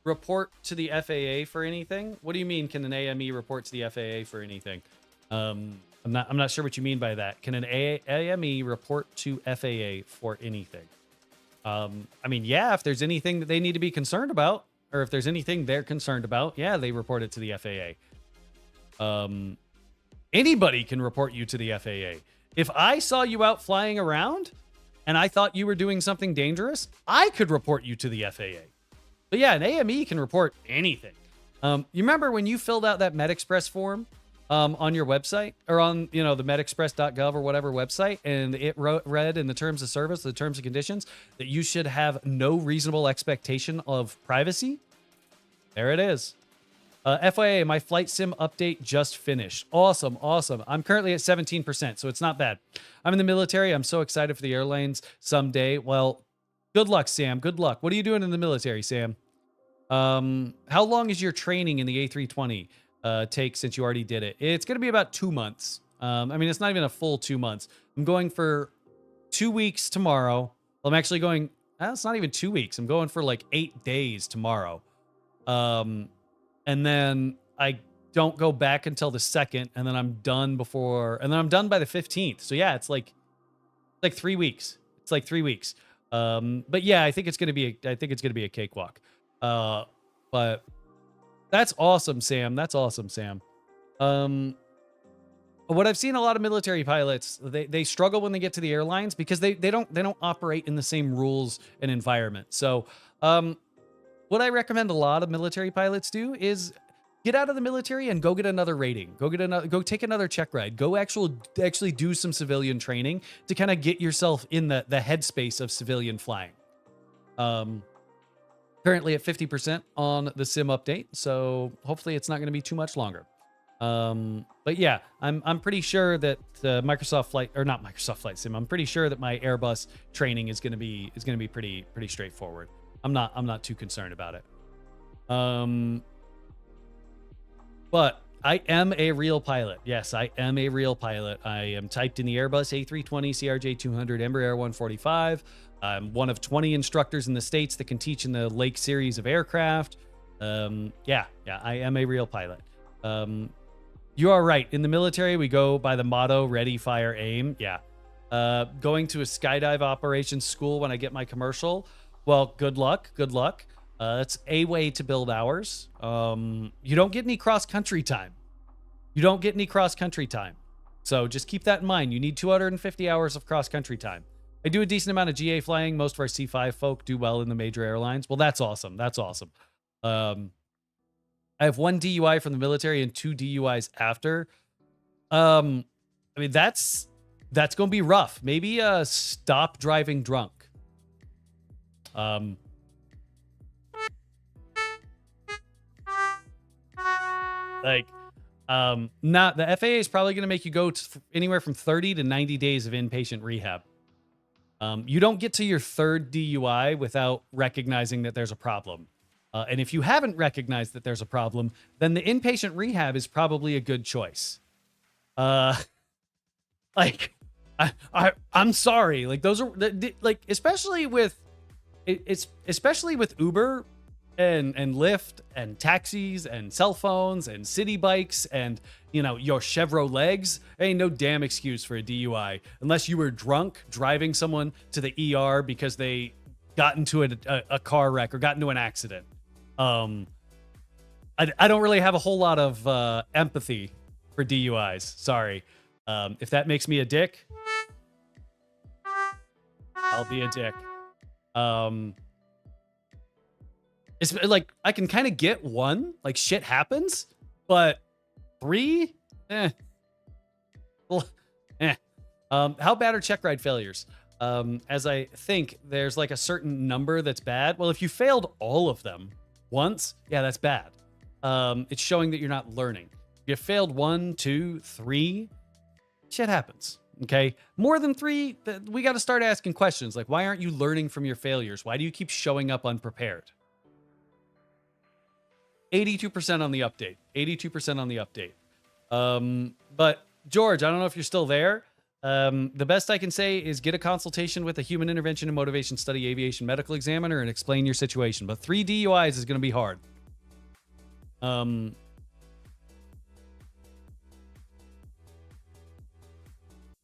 report to the FAA for anything? What do you mean, can an AME report to the FAA for anything? I'm not sure what you mean by that. Can an AME report to FAA for anything? I mean, yeah, if there's anything that they need to be concerned about, or if there's anything they're concerned about, yeah, they report it to the FAA. Anybody can report you to the FAA. If I saw you out flying around and I thought you were doing something dangerous, I could report you to the FAA. But yeah, an AME can report anything. You remember when you filled out that MedExpress form on your website, or on, the medexpress.gov or whatever website, and it read in the terms of service, the terms and conditions, that you should have no reasonable expectation of privacy? There it is. FYI, my flight sim update just finished. Awesome. I'm currently at 17%, so it's not bad. I'm in the military. I'm so excited for the airlines someday. Well, good luck, Sam. Good luck. What are you doing in the military, Sam? How long is your training in the A320 take since you already did it? It's going to be about 2 months. I mean, it's not even a full 2 months. I'm going for 2 weeks tomorrow. Well, I'm actually going... it's not even 2 weeks. I'm going for like 8 days tomorrow. And then I don't go back until the 2nd, and then I'm done by the 15th. So yeah, it's like 3 weeks. It's like 3 weeks. But yeah, I think it's gonna be a cakewalk. But that's awesome, Sam. What I've seen a lot of military pilots, they struggle when they get to the airlines because they don't operate in the same rules and environment. So what I recommend a lot of military pilots do is get out of the military and go get another rating. Go take another check ride. Go actually do some civilian training to kind of get yourself in the headspace of civilian flying. Currently at 50% on the sim update, so hopefully it's not going to be too much longer. But yeah, I'm pretty sure that Microsoft Flight, or not Microsoft Flight Sim, I'm pretty sure that my Airbus training is going to be pretty straightforward. I'm not too concerned about it. But I am a real pilot. Yes, I am a real pilot. I am typed in the Airbus A320 CRJ200 Embraer 145. I'm one of 20 instructors in the States that can teach in the Lake series of aircraft. Yeah, I am a real pilot. You are right. In the military, we go by the motto, ready, fire, aim. Yeah. Going to a skydive operations school when I get my commercial. Well, good luck. Good luck. That's a way to build hours. You don't get any cross-country time. So just keep that in mind. You need 250 hours of cross-country time. I do a decent amount of GA flying. Most of our C5 folk do well in the major airlines. Well, that's awesome. That's awesome. I have 1 DUI from the military and 2 DUIs after. I mean, that's going to be rough. Maybe stop driving drunk. Not the FAA is probably going to make you go anywhere from 30 to 90 days of inpatient rehab. You don't get to your 3rd DUI without recognizing that there's a problem. And if you haven't recognized that there's a problem, then the inpatient rehab is probably a good choice. I'm sorry. Like those are like, especially with Uber and Lyft and taxis and cell phones and city bikes and, you know, your Chevrolet legs. Ain't no damn excuse for a DUI unless you were drunk driving someone to the ER because they got into a car wreck or got into an accident. I don't really have a whole lot of empathy for DUIs. Sorry. If that makes me a dick, I'll be a dick. It's like I can kind of get 1, like shit happens, but 3, Well, how bad are check ride failures? As I think there's like a certain number that's bad. Well, if you failed all of them once, yeah, that's bad. It's showing that you're not learning. If you failed 1, 2, 3, shit happens. Okay. More than 3, we got to start asking questions like, why aren't you learning from your failures? Why do you keep showing up unprepared? 82% on the update. 82% on the update. But George, I don't know if you're still there. The best I can say is get a consultation with a human intervention and motivation study aviation medical examiner and explain your situation. But 3 DUIs is going to be hard.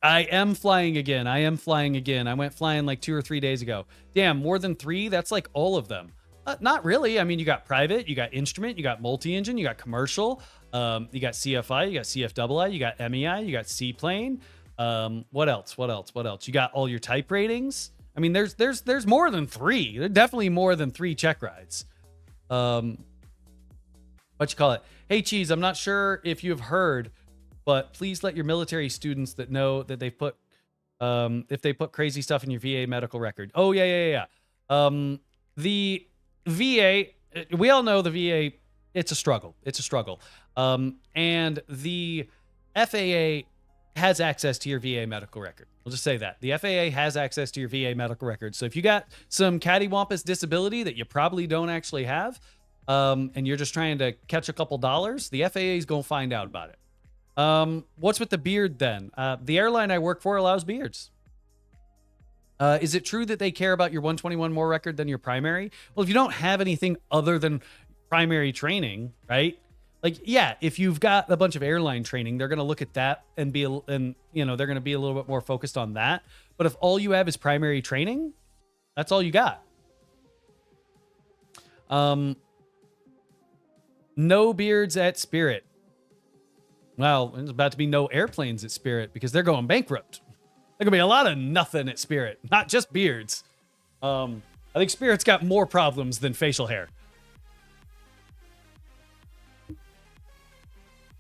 I am flying again. I went flying like 2 or 3 days ago. Damn, more than 3? That's like all of them. Not really. I mean, you got private, you got instrument, you got multi-engine, you got commercial, you got CFI, you got CFII, you got MEI, you got seaplane. What else? You got all your type ratings. I mean, there's more than 3. There's definitely more than 3 check rides. What you call it? Hey, Cheese, I'm not sure if you've heard, but please let your military students that know that they've put, if they put crazy stuff in your VA medical record. Oh, yeah. The VA, we all know the VA, it's a struggle. And the FAA has access to your VA medical record. We'll just say that. The FAA has access to your VA medical record. So if you got some cattywampus disability that you probably don't actually have, and you're just trying to catch a couple dollars, the FAA is going to find out about it. What's with the beard then? The airline I work for allows beards. Is it true that they care about your 121 more record than your primary? Well, if you don't have anything other than primary training, right? Like, yeah, if you've got a bunch of airline training, they're going to look at that and they're going to be a little bit more focused on that. But if all you have is primary training, that's all you got. No beards at Spirit. Well, there's about to be no airplanes at Spirit because they're going bankrupt. There could be a lot of nothing at Spirit, not just beards. I think Spirit's got more problems than facial hair.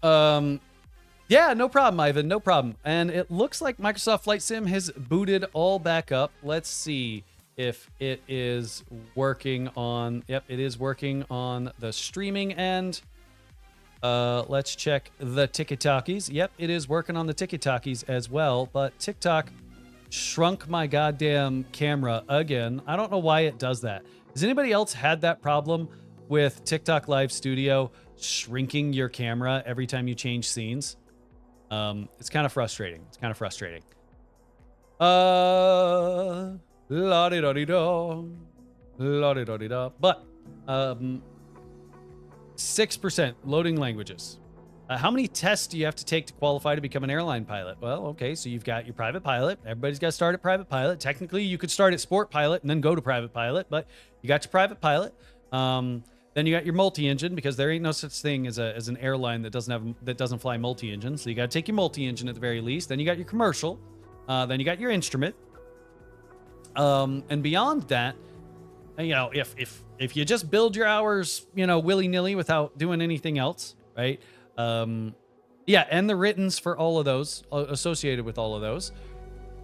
Yeah, no problem, Ivan. No problem. And it looks like Microsoft Flight Sim has booted all back up. Let's see if it is working on... Yep, it is working on the streaming end. Let's check the TikTokies. Yep, it is working on the TikTokies as well. But TikTok shrunk my goddamn camera again. I don't know why it does that. Has anybody else had that problem with TikTok Live Studio shrinking your camera every time you change scenes? It's kind of frustrating. It's kind of frustrating. La-di-da-di-da. La-di-da-di-da. But, 6% loading languages. How many tests do you have to take to qualify to become an airline pilot? Well, okay, so you've got your private pilot. Everybody's got to start at private pilot. Technically, you could start at sport pilot and then go to private pilot, but you got your private pilot. Then you got your multi-engine, because there ain't no such thing as an airline that doesn't fly multi-engine. So you got to take your multi-engine at the very least. Then you got your commercial. Then you got your instrument. And beyond that, you know, if you just build your hours, you know, willy-nilly without doing anything else, right? Yeah, and the writtens for all of those associated with all of those.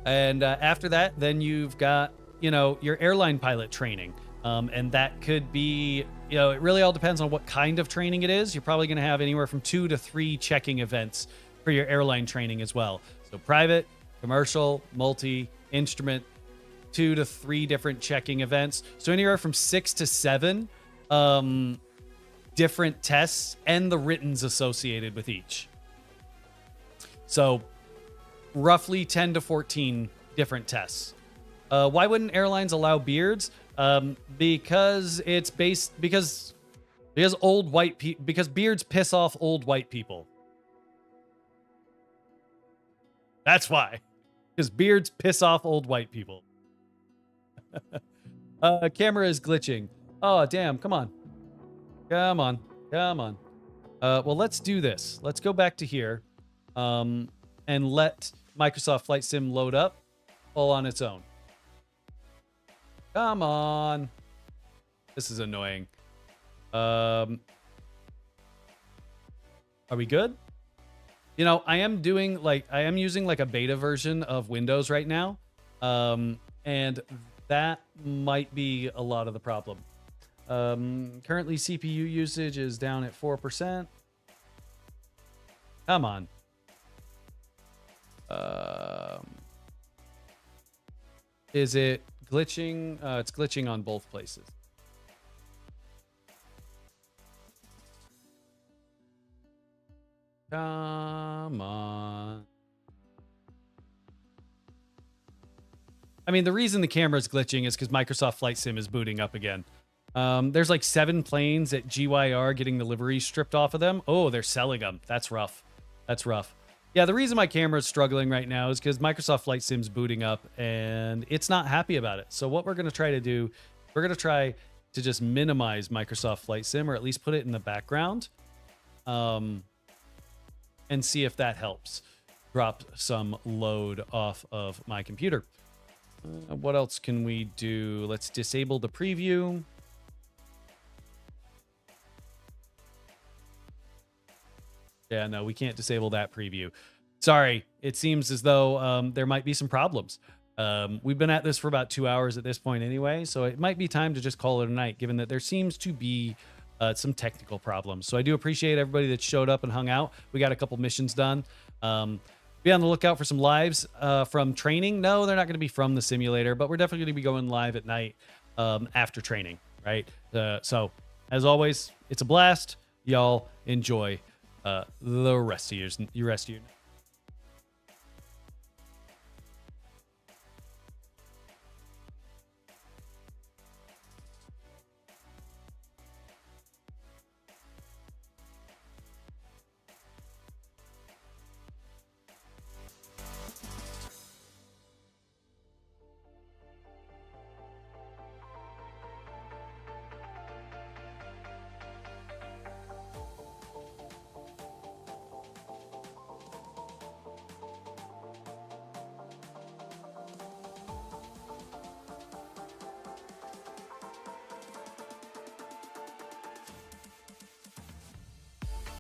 And after that, then you've got, you know, your airline pilot training. And that could be, you know, it really all depends on what kind of training it is. You're probably going to have anywhere from 2 to 3 checking events for your airline training as well. So private, commercial, multi, instrument, 2 to 3 different checking events. So anywhere from 6 to 7 different tests and the writtens associated with each. So roughly 10 to 14 different tests. Why wouldn't airlines allow beards? Because it's because old white people, because beards piss off old white people. That's why. Because beards piss off old white people. Camera is glitching. Oh, damn. Come on. Come on. Come on. Well, let's do this. Let's go back to here. And let Microsoft Flight Sim load up all on its own. Come on. This is annoying. Are we good? You know, I am using like a beta version of Windows right now. And that might be a lot of the problem. Currently CPU usage is down at 4%. Come on. Is it glitching? It's glitching on both places. Come on. I mean, the reason the camera is glitching is because Microsoft Flight Sim is booting up again. There's like 7 planes at GYR getting the livery stripped off of them. Oh, they're selling them. That's rough. That's rough. Yeah, the reason my camera is struggling right now is because Microsoft Flight Sim's booting up and it's not happy about it. So what we're going to try to do, we're going to try to just minimize Microsoft Flight Sim, or at least put it in the background, and see if that helps drop some load off of my computer. What else can we do? Let's disable the preview. Yeah, no, we can't disable that preview. Sorry, it seems as though there might be some problems. We've been at this for about 2 hours at this point anyway, so it might be time to just call it a night, given that there seems to be some technical problems. So I do appreciate everybody that showed up and hung out. We got a couple missions done. Be on the lookout for some lives from training. No, they're not going to be from the simulator, but we're definitely going to be going live at night after training, right? So, as always, it's a blast. Y'all enjoy the rest of your night.